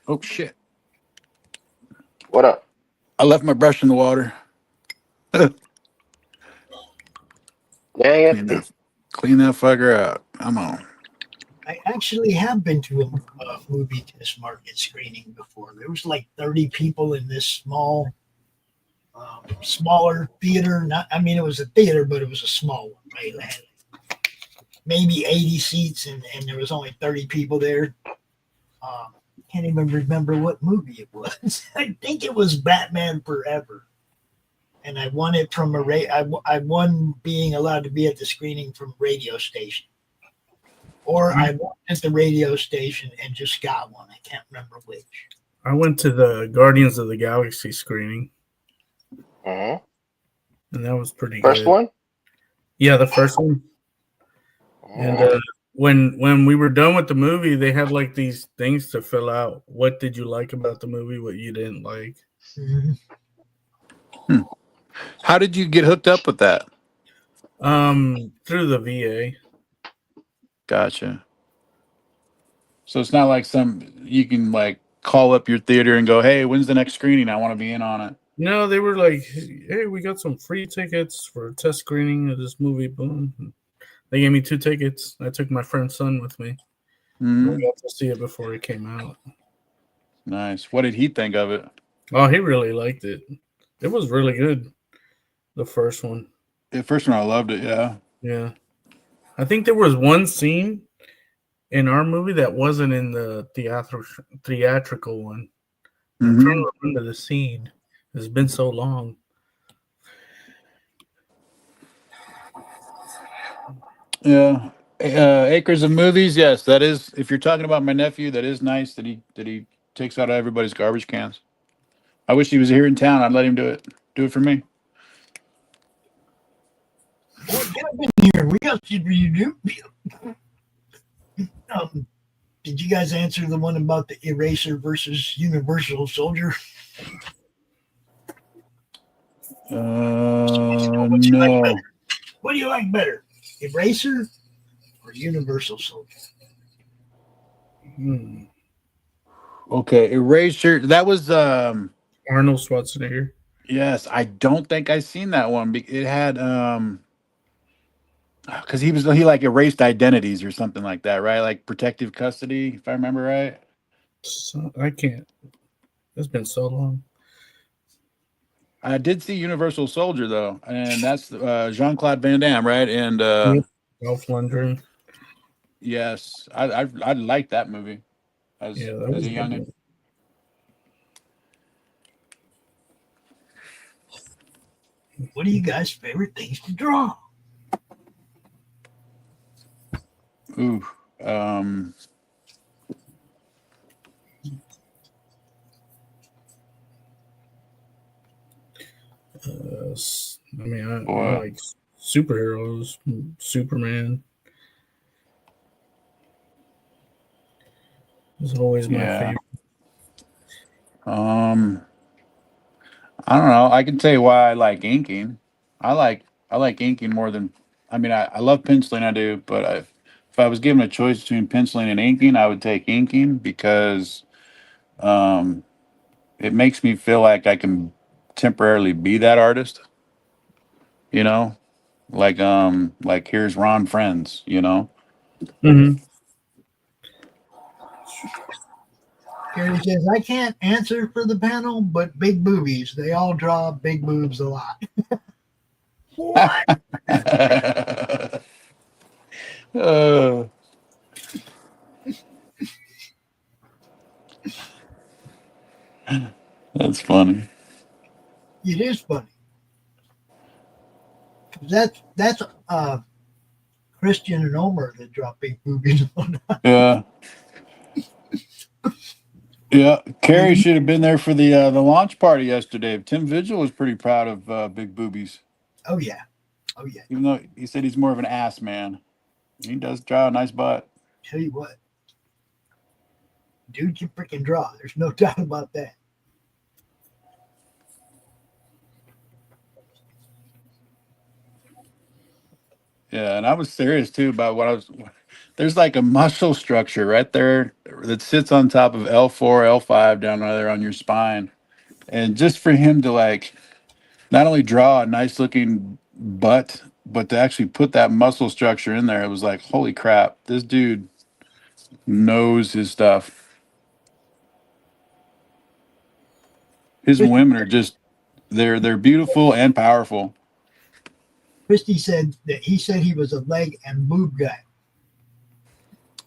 Oh shit! What up? I left my brush in the water. Dang it. Clean that fucker out. Come on. I actually have been to a movie test market screening before. There was like 30 people in this smaller theater. It was a theater, but it was a small one, right? It had maybe 80 seats, and there was only 30 people there. Can't even remember what movie it was. I think it was Batman Forever. And I won it from I won being allowed to be at the screening from radio station. Or I went at the radio station and just got one. I can't remember which. I went to the Guardians of the Galaxy screening. Uh-huh. And that was pretty First good. one? Yeah, the first one. And when we were done with the movie, they had like these things to fill out. What did you like about the movie? What you didn't like? Mm-hmm. How did you get hooked up with that? Through the VA. Gotcha. So it's not like you can like call up your theater and go, hey, when's the next screening? I want to be in on it. No, they were like, hey, we got some free tickets for a test screening of this movie. Boom. They gave me 2 tickets. I took my friend's son with me. Mm. We got to see it before it came out. Nice. What did he think of it? Oh, he really liked it. It was really good. The first one. The first one, I loved it. Yeah. Yeah. I think there was one scene in our movie that wasn't in the theatrical one. I'm trying to remember the scene. It's been so long. Yeah. Acres of Movies. Yes, that is. If you're talking about my nephew, that is nice that he takes out everybody's garbage cans. I wish he was here in town. I'd let him do it. Do it for me. Well, get up in here. We got you do. Did you guys answer the one about the Eraser versus Universal Soldier? No. What do you like better, Eraser or Universal Soldier? Okay, Erasure. That was Arnold Schwarzenegger. Yes, I don't think I seen that one. It had because he like erased identities or something like that, right? Like protective custody, if I remember right. So, I can't. It's been so long. I did see Universal Soldier though, and that's Jean-Claude Van Damme, right? And Dolph Lundgren. Yes, I liked that movie as Yeah, that was a youngin'. What are you guys' favorite things to draw? Ooh, I like superheroes, Superman. Is always my favorite. I don't know. I can tell you why I like inking. I like inking more than. I love penciling. I do, but if I was given a choice between penciling and inking, I would take inking because it makes me feel like I can temporarily be that artist. You know, like here's Ron Friends. You know. Mm-hmm. Gary says, I can't answer for the panel, but big boobies. They all draw big boobs a lot. What? That's funny. It is funny. That's Christian and Omer that draw big boobies. Yeah. Yeah, Carrie should have been there for the launch party yesterday. Tim Vigil was pretty proud of Big Boobies. Oh yeah. Even though he said he's more of an ass man, he does draw a nice butt. Tell you what, dude can freaking draw. There's no doubt about that. Yeah, and I was serious too about what I was. There's like a muscle structure right there that sits on top of L4, L5 down there on your spine. And just for him to like not only draw a nice looking butt, but to actually put that muscle structure in there, it was like, holy crap, this dude knows his stuff. His women are just they're beautiful and powerful. Christy said that he said he was a leg and boob guy.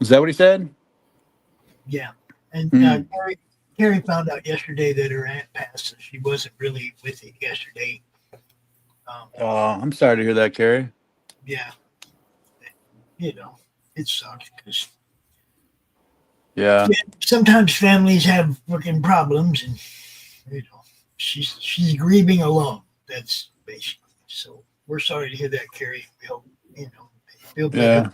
Is that what he said? Yeah. And Carrie found out yesterday that her aunt passed, so she wasn't really with it yesterday. Oh, I'm sorry to hear that, Carrie. Yeah. You know, it sucks because Yeah. sometimes families have fucking problems, and you know, she's grieving alone. That's basically. So we're sorry to hear that, Carrie. We hope feel better. Yeah.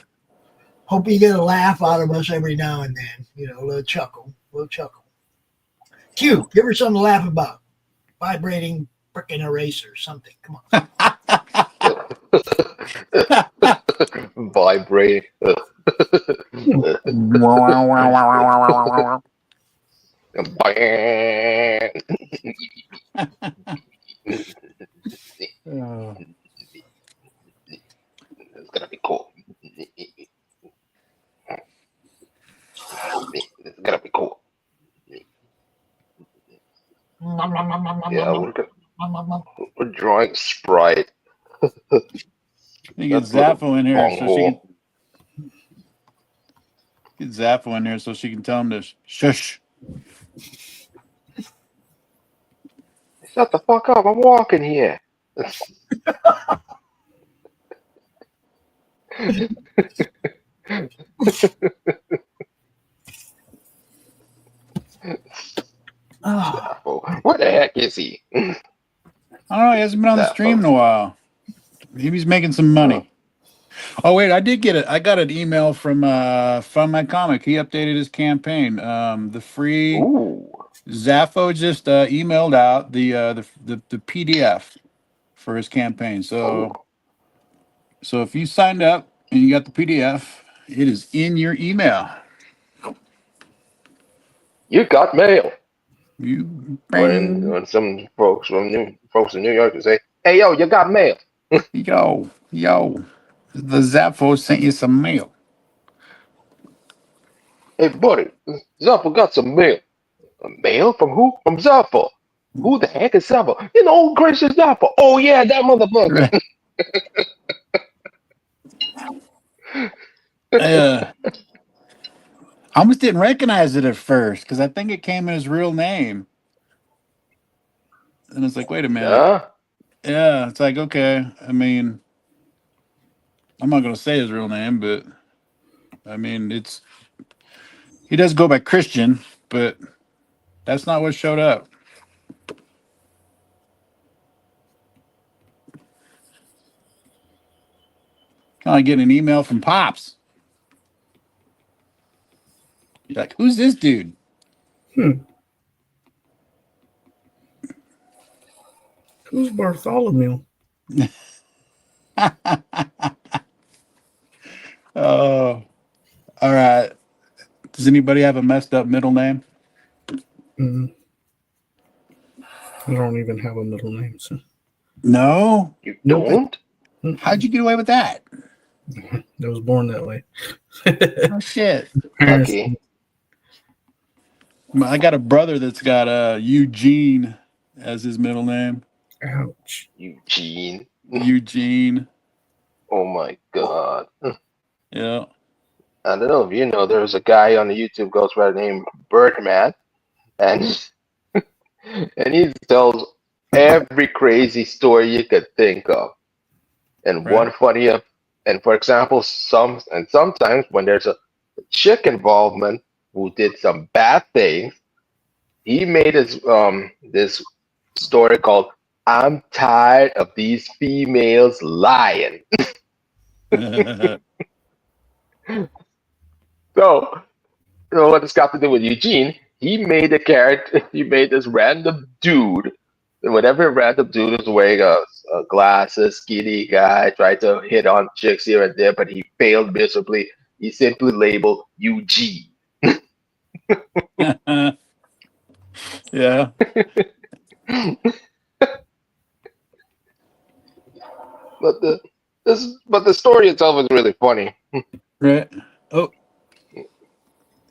Hope you get a laugh out of us every now and then. You know, a little chuckle. Q, give her something to laugh about. Vibrating freaking eraser, something. Come on. Vibrate. It's gonna be cool. It's gonna be cool. Yeah, we're drawing Sprite. You get Zaffo in here so she can get Zaffo in here so she can tell him to shush. Shut the fuck up! I'm walking here. Where the heck is he? I don't know. He hasn't been on the stream in a while. Maybe he's making some money. Oh wait, I did get it. I got an email from Fun My Comic. He updated his campaign. The free Zaffo just emailed out the PDF for his campaign. So if you signed up and you got the PDF, it is in your email. You got mail. You when some folks in New York would say, "Hey yo, you got mail." yo, the Zaffo sent you some mail. Hey buddy, Zaffo got some mail. Mail from who? From Zaffo. Who the heck is Zaffo? You know, old gracious Zaffo. Oh yeah, that motherfucker. I almost didn't recognize it at first because I think it came in his real name. And it's like, wait a minute. Yeah, it's like, okay. I mean, I'm not going to say his real name, but I mean, he does go by Christian, but that's not what showed up. Kind of like getting an email from Pops. You're like, who's this dude? Who's Bartholomew? Oh, all right. Does anybody have a messed up middle name? I don't even have a middle name. So. No? You don't? How'd you get away with that? I was born that way. Oh, shit. Lucky. I got a brother that's got Eugene as his middle name. Ouch. Eugene. Oh my god. Yeah. I don't know if you know, there's a guy on the YouTube goes by the name Birdman, and he tells every crazy story you could think of, and one funny. And for example, sometimes when there's a chick involvement who did some bad things, he made this story called "I'm Tired of These Females Lying." So, you know what it's got to do with Eugene? He made a character. He made this random dude. And whenever a random dude is wearing a glasses, skinny guy, tried to hit on chicks here and there, but he failed miserably. He simply labeled Eugene. Yeah. But the story itself is really funny. Right. Oh,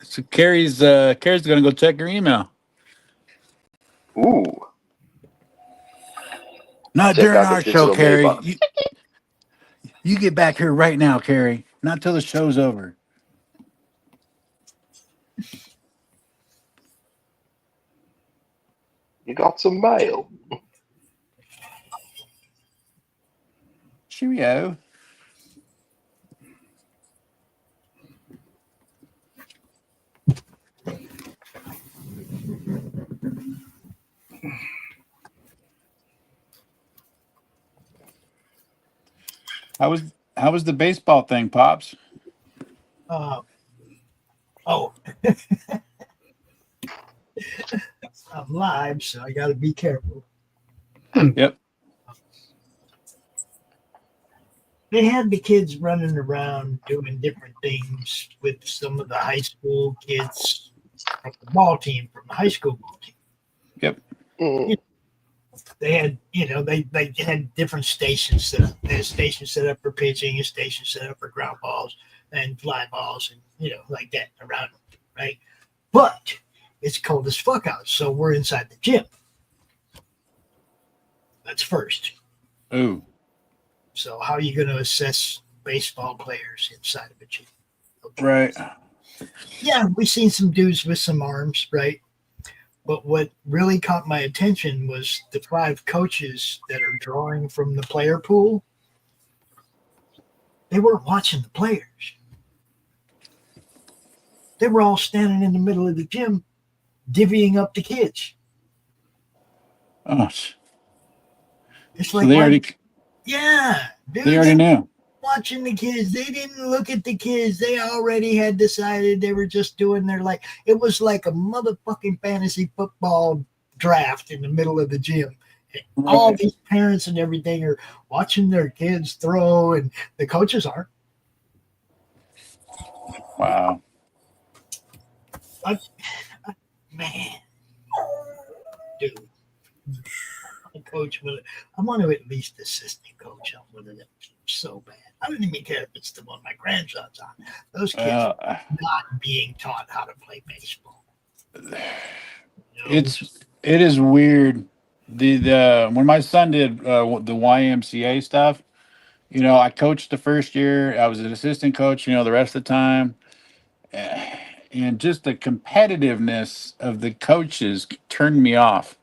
so Carrie's gonna go check her email. Ooh. Not Check during out the our show, digital Carrie. mailbox. You get back here right now, Carrie. Not till the show's over. You got some mail. Cheerio. How was the baseball thing, Pops? Oh, I'm live, so I got to be careful. Yep. They had the kids running around doing different things with some of the high school kids from the ball team, from the high school ball team. Yep. Mm. They had, they had different stations set up. They had a station set up for pitching, a station set up for ground balls and fly balls, and like that around them, right? But it's cold as fuck out, so we're inside the gym. That's first. Ooh. So how are you going to assess baseball players inside of a gym? Okay. Right. Yeah, we've seen some dudes with some arms, right? But what really caught my attention was the 5 coaches that are drawing from the player pool. They weren't watching the players. They were all standing in the middle of the gym, divvying up the kids. Oh. It's So like, they already dude, they already knew. Watching the kids. They didn't look at the kids. They already had decided they were just doing their it was like a motherfucking fantasy football draft in the middle of the gym. Right. All these parents and everything are watching their kids throw, and the coaches aren't. Wow. Man. Dude. Coach, I want to at least assistant coach on one of them so bad. I don't even care if it's the one my grandson's on. Those kids are not being taught how to play baseball. It is weird. The when my son did the YMCA stuff, I coached the first year. I was an assistant coach, the rest of the time. And just the competitiveness of the coaches turned me off.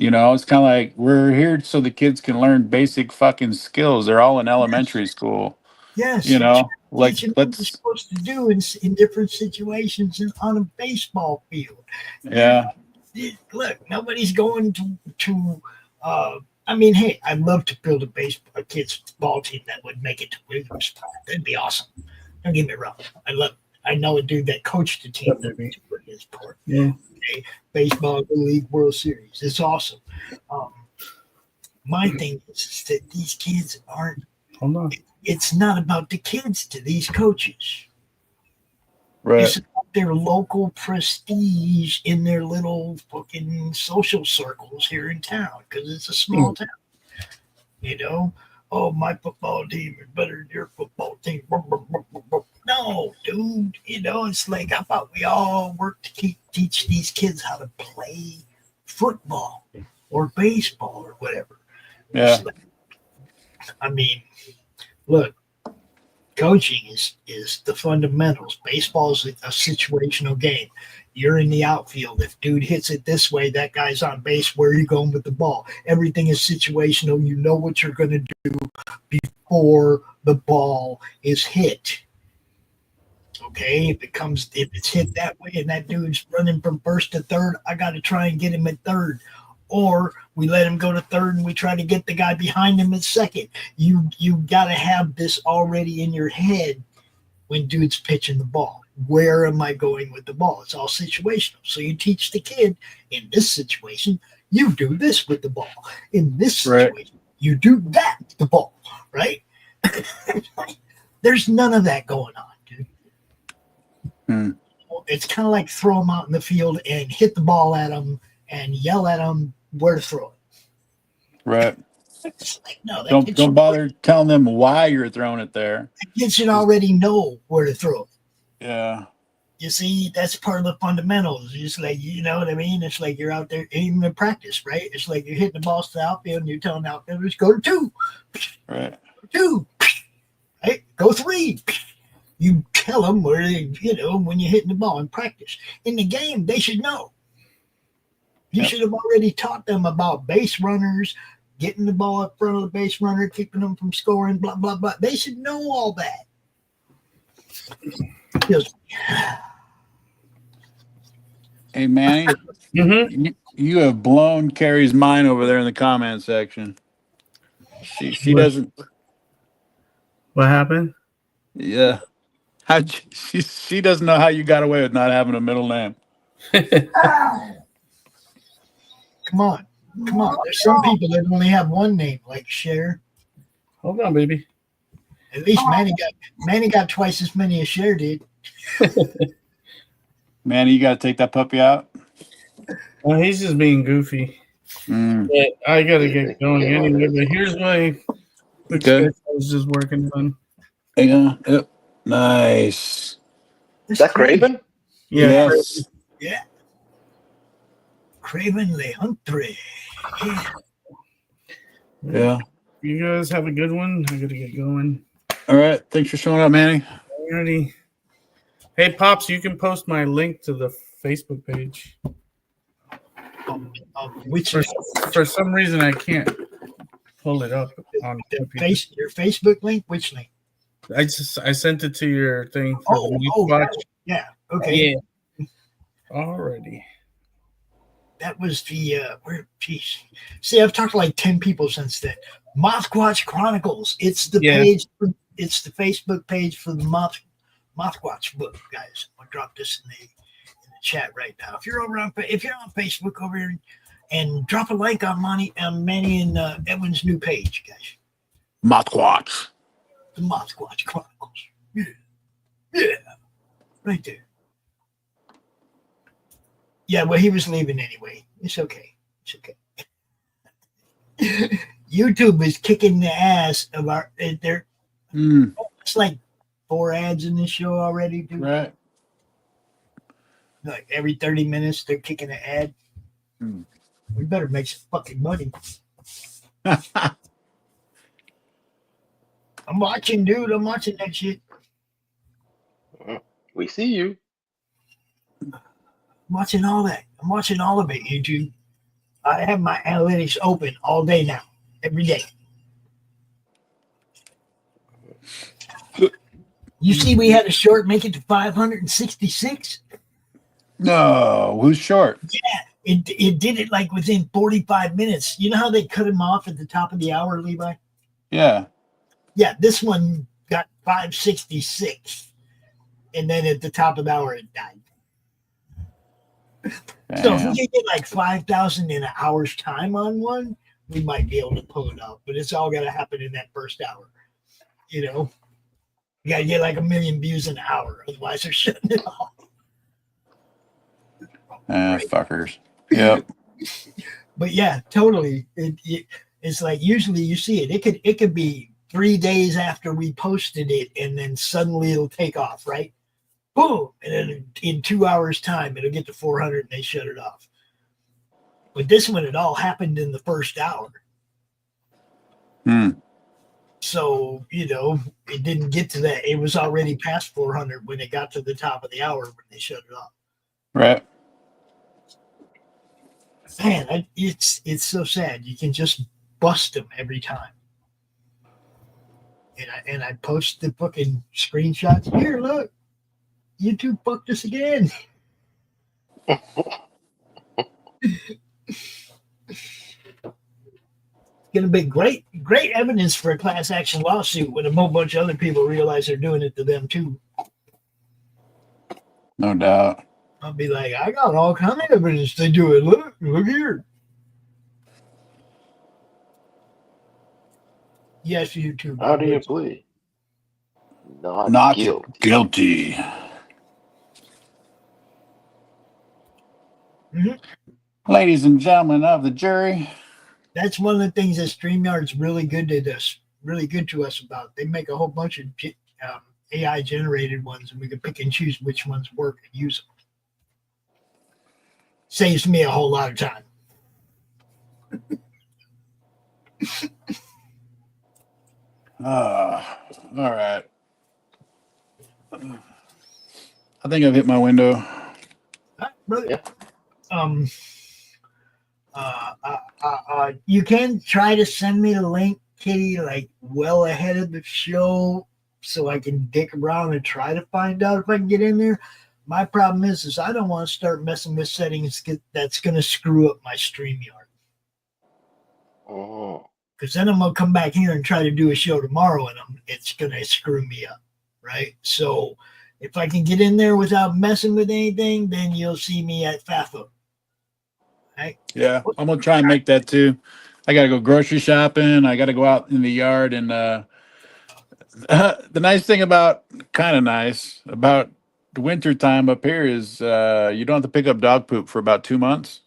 It's kind of like we're here so the kids can learn basic fucking skills. They're all in elementary school. Yes. Teaching what they're supposed to do in different situations on a baseball field. Yeah. Look, nobody's going to hey, I'd love to build a kids ball team that would make it to Williamsport. That'd be awesome. Don't get me wrong. I know a dude that coached the team that went to Williamsport. Yeah. Okay. Baseball League World Series. It's awesome. My thing is that these kids aren't. Hold on. It's not about the kids to these coaches. Right. It's about their local prestige in their little fucking social circles here in town because it's a small town. Oh, my football team is better than your football team. No, dude. It's like, how about we all work to teach these kids how to play football or baseball or whatever. Yeah. Look, coaching is the fundamentals. Baseball is a situational game. You're in the outfield. If dude hits it this way, that guy's on base. Where are you going with the ball? Everything is situational. You know what you're going to do before the ball is hit. Okay, if it's hit that way and that dude's running from first to third, I got to try and get him at third. Or we let him go to third and we try to get the guy behind him at second. You got to have this already in your head when dude's pitching the ball. Where am I going with the ball? It's all situational. So you teach the kid, in this situation, you do this with the ball. In this situation, you do that with the ball, right? There's none of that going on, dude. It's kind of like throw them out in the field and hit the ball at them and yell at them where to throw it. Right. It's like, no, Don't bother telling them why you're throwing it there. The kid should already know where to throw it. Yeah. You see, that's part of the fundamentals. It's like, you know what I mean? It's like you're out there, even in practice, right? It's like you're hitting the ball to the outfield and you're telling the outfielders, go to 2. Right. 2. Right? Go 3. You tell them where, you know, when you're hitting the ball in practice. In the game, they should know. You should have already taught them about base runners, getting the ball up front of the base runner, keeping them from scoring, blah, blah, blah. They should know all that. Just, hey, Manny, you have blown Carrie's mind over there in the comment section. She doesn't. What happened? Yeah. She doesn't know how you got away with not having a middle name. Come on. There's some people that only have one name, like Cher. Hold on, baby. At least Manny got twice as many as Cher did. Manny, you got to take that puppy out. Well, he's just being goofy. But I got to get going anyway. But here's my. Okay. I was just working on. Yeah. Yep. Nice. Is that Craven? Yeah. Yes. Yeah. Craven Le Huntre. Yeah. You guys have a good one. I got to get going. All right. Thanks for showing up, Manny. Alrighty. Hey, Pops, you can post my link to the Facebook page. Which for some reason I can't pull it up on your Facebook link. Which link? I sent it to your thing. For yeah. Okay. Yeah. Alrighty. That was the where? Geez. See, I've talked to like 10 people since then. Mothquatch Chronicles. It's the page. It's the Facebook page for the Mothquatch book, guys. I'll drop this in the chat right now. If you're on Facebook over here, and drop a like on Manny and Edwin's new page, guys. Mothquatch. The Mothquatch Chronicles. Yeah, right there. Yeah, well, he was leaving anyway. It's okay. YouTube is kicking the ass of our. It's like 4 ads in this show already, dude. Right. Like every 30 minutes, they're kicking an ad. We better make some fucking money. I'm watching, dude. I'm watching that shit. We see you. I'm watching all that. I'm watching all of it, YouTube. I have my analytics open all day now, every day. You see, we had a short make it to 566. No, who's short? Yeah, it did it like within 45 minutes. You know how they cut him off at the top of the hour, Levi? Yeah. Yeah, this one got 566. And then at the top of the hour, it died. Damn. So if we could get like 5,000 in an hour's time on one, we might be able to pull it off. But it's all got to happen in that first hour. You know? You got to get like 1 million views an hour. Otherwise, they're shutting it off. Fuckers. Yep. But yeah, totally. It's like usually you see it. It could be 3 days after we posted it, and then suddenly it'll take off, right? Boom, and then in 2 hours' time, it'll get to 400, and they shut it off. But this one, it all happened in the first hour. So it didn't get to that. It was already past 400 when it got to the top of the hour when they shut it off. Right. Man, it's so sad. You can just bust them every time. And I post the fucking screenshots. Here, look, YouTube fucked us again. Gonna be great evidence for a class action lawsuit when a whole bunch of other people realize they're doing it to them too. No doubt. I'll be like, I got all kind of evidence they do it. Look here. Yes, YouTube. How do you plead? Not guilty. Mm-hmm. Ladies and gentlemen of the jury. That's one of the things that StreamYard's really good to us about. They make a whole bunch of AI generated ones, and we can pick and choose which ones work and use them. Saves me a whole lot of time. All right. I think I've hit my window. All right, brother. Yeah. You can try to send me the link, Kitty, like well ahead of the show, so I can dick around and try to find out if I can get in there. My problem is I don't want to start messing with settings that's going to screw up my StreamYard. Oh. Because then I'm going to come back here and try to do a show tomorrow, and it's going to screw me up, right? So if I can get in there without messing with anything, then you'll see me at FAFA. Right? Yeah, I'm going to try and make that too. I got to go grocery shopping. I got to go out in the yard. And the nice thing about the winter time up here is you don't have to pick up dog poop for about 2 months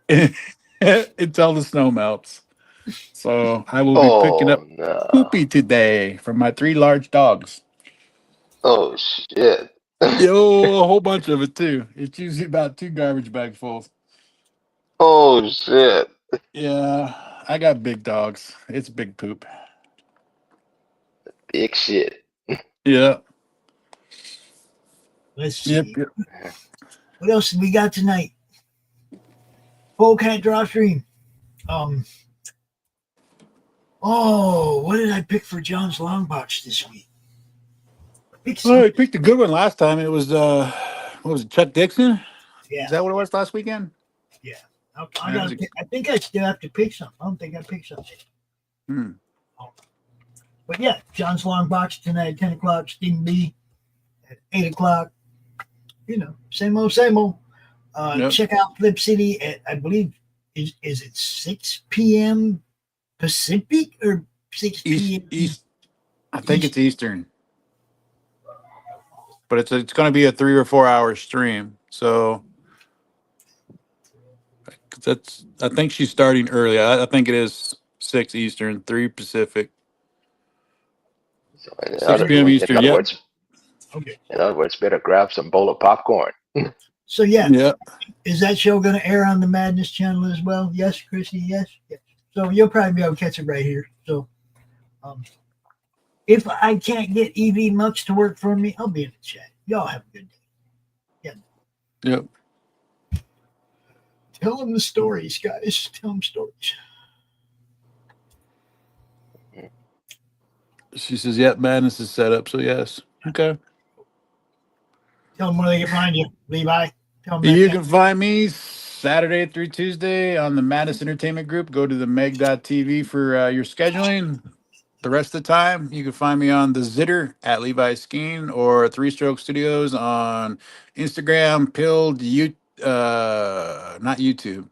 until the snow melts. So I will be picking up poopy today from my 3 large dogs. Oh, shit. Yo, a whole bunch of it too. It's usually about 2 garbage bags full. Oh, shit. Yeah, I got big dogs. It's big poop. Big shit. Yeah. Let's see. Yep. What else did we got tonight? Polecat DrawStream. What did I pick for John's long box this week? I picked a good one last time. It was what was it, Chuck Dixon? Yeah. Is that what it was last weekend? Yeah. I think I still have to pick something. I don't think I picked something. But yeah, John's long box tonight at 10 o'clock, Stephen B at 8 o'clock. You know, same old, same old. Check out Flip City at, I believe, is it 6 p.m. Pacific or 6 p.m. East? I think it's Eastern. But it's going to be a 3 or 4 hour stream. So I think she's starting early. I think it is 6 Eastern, 3 Pacific. So 6 p.m. Eastern. In other words, better grab some bowl of popcorn. So yeah. Is that show going to air on the Madness channel as well? Yes, Chrissy. Yes. So you'll probably be able to catch it right here. So, if I can't get EV much to work for me, I'll be in the chat. Y'all have a good day. Yeah. Yep. Tell them the stories, guys. Tell them stories. She says, "Yep, Madness is set up." So yes. Okay. Tell them where they can find you, Levi. Tell them you can find me Saturday through Tuesday on the Madness Entertainment Group. Go to the meg.tv for your scheduling. The rest of the time, you can find me on the Zitter at Levi Skeen or 3 Stroke Studios on Instagram, Pilled, not YouTube,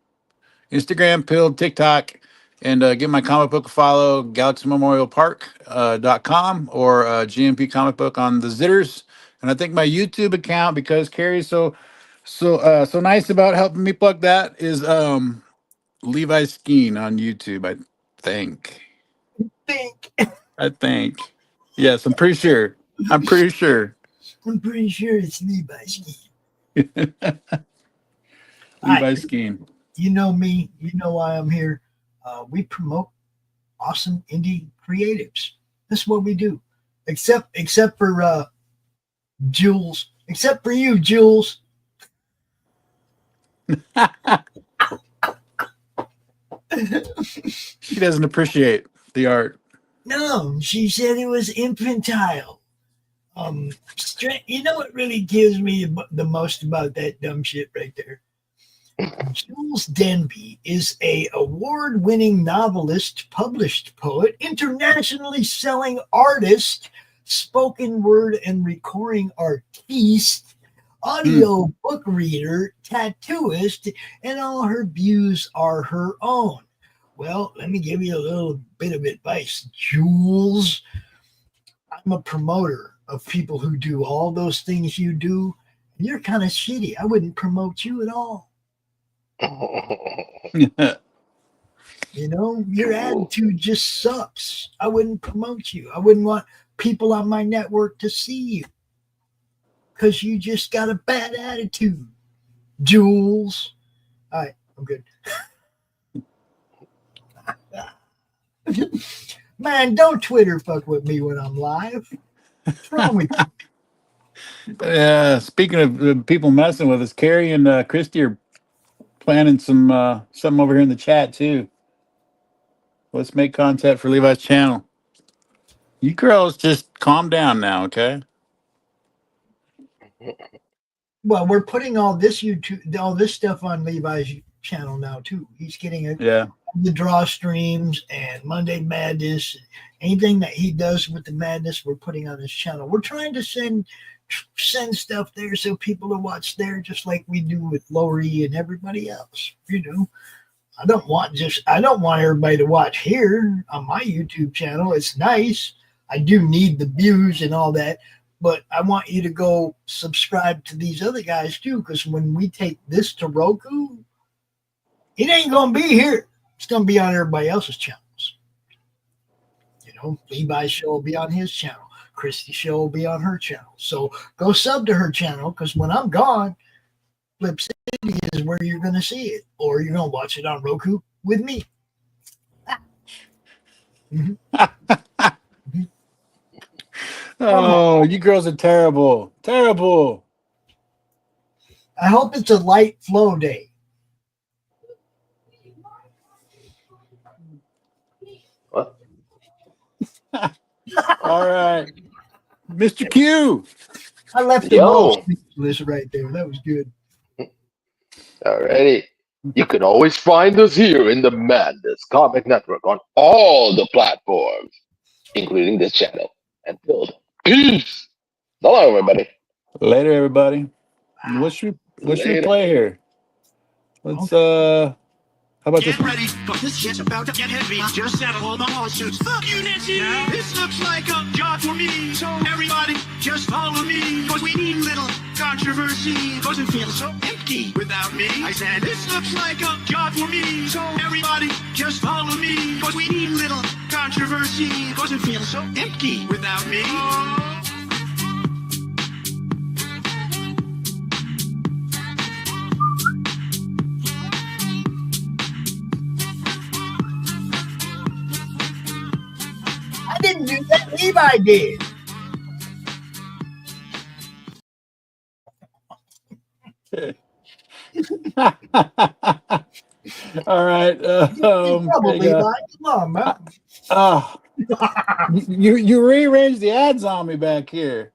Instagram, Pilled, TikTok, and give my comic book a follow, GalaxyMemorialPark.com or GMP Comic Book on the Zitters. And I think my YouTube account, because Carrie's so nice about helping me plug that, is Levi Skeen on YouTube, I think. I think. Yes, I'm pretty sure. I'm pretty sure it's Levi Skeen. Levi Skeen. You know me. You know why I'm here. We promote awesome indie creatives. That's what we do. Except for Jules. Except for you, Jules. She doesn't appreciate the art. No, she said it was infantile. You know what really gives me the most about that dumb shit right there? Jules Denby is a award-winning novelist, published poet, internationally selling artist, spoken word and recording artiste, audio book reader, tattooist, and all her views are her own. Well, let me give you a little bit of advice, Jules. I'm a promoter of people who do all those things you do, and you're kind of shitty. I wouldn't promote you at all. You know, your attitude just sucks. I wouldn't promote you. I wouldn't want people on my network to see you because you just got a bad attitude. Jules. All right, I'm good. Man, don't Twitter fuck with me when I'm live. What's wrong with you? Yeah, speaking of people messing with us, Carrie and Christy are planning something over here in the chat too. Let's make content for Levi's channel. You girls just calm down now, okay? Well, we're putting all this stuff on Levi's channel now too. He's getting the draw streams and Monday Madness. Anything that he does with the madness, we're putting on his channel. We're trying to send stuff there so people will watch there, just like we do with Lori and everybody else. You know, I don't want everybody to watch here on my YouTube channel. It's nice. I do need the views and all that, but I want you to go subscribe to these other guys too, because when we take this to Roku, it ain't gonna be here. It's gonna be on everybody else's channels. You know, Levi's show will be on his channel. Christy's show will be on her channel. So go sub to her channel, because when I'm gone, Flip City is where you're gonna see it, or you're gonna watch it on Roku with me. Oh, you girls are terrible. Terrible. I hope it's a light flow day. What? All right. Mr. Q. I left the most list right there. That was good. Alrighty. You can always find us here in the Madness Comic Network on all the platforms, including this channel. Until then, peace. Hello, everybody. Later, everybody. What should we play here? Let's how about Get this? ready, but this shit's about to get heavy. Just settle all the lawsuits. Fuck you, Nancy. Now, this looks like a job for me. So everybody, just follow me. Cause we need little controversy. Doesn't feel so empty without me. I said, this looks like a job for me. So everybody, just follow me. Cause we need little controversy. Doesn't feel so empty without me. I didn't do that. Levi did. All right. Levi. Come on, man. You rearranged the ads on me back here.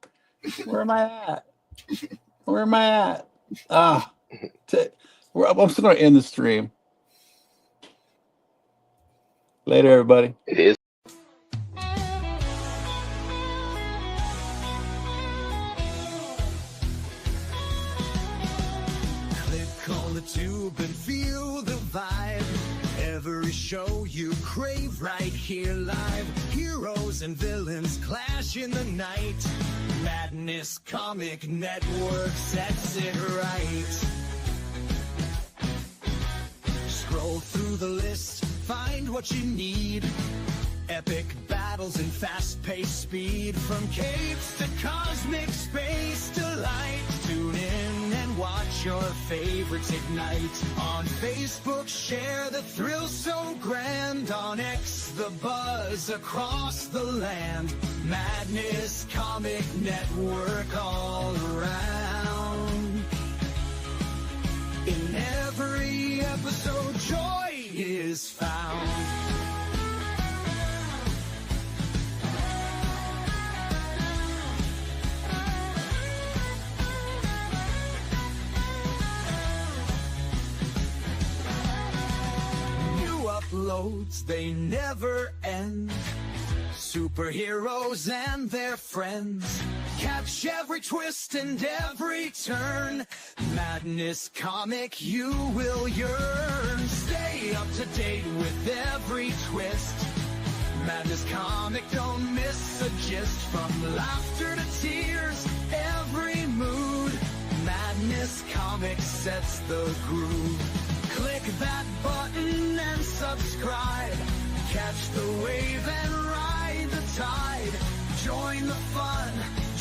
Where am I at? Where am I at? I'm still going to end the stream. Later, everybody. It is. Tube and feel the vibe. Every show you crave right here live. Heroes and villains clash in the night. Madness Comic Network sets it right. Scroll through the list, find what you need. Epic battles and fast-paced speed. From capes to cosmic space delight. Tune in and watch your favorites ignite. On Facebook, share the thrill so grand. On X, the buzz across the land. Madness Comic Network all around. In every episode, joy is found. Uploads, they never end. Superheroes and their friends. Catch every twist and every turn. Madness Comic, you will yearn. Stay up to date with every twist. Madness Comic, don't miss a gist. From laughter to tears, every mood. Madness Comic sets the groove. Click that button and subscribe. Catch the wave and ride the tide. Join the fun,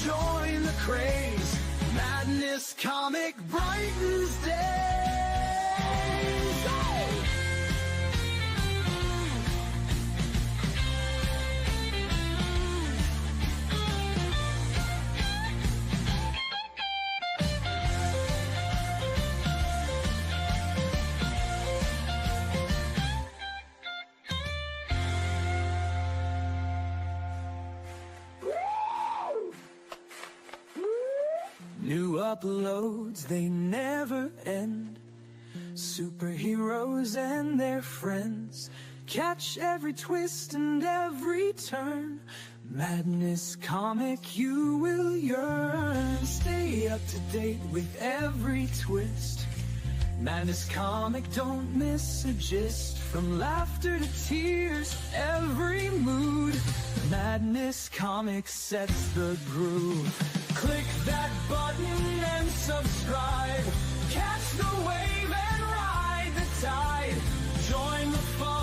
join the craze. Madness Comic brightens days. Hey! New uploads, they never end. Superheroes and their friends. Catch every twist and every turn. Madness Comic, you will yearn. Stay up to date with every twist. Madness Comic, don't miss a gist. From laughter to tears, every mood. Madness Comic sets the groove. Click that button and subscribe. Catch the wave and ride the tide. Join the fun.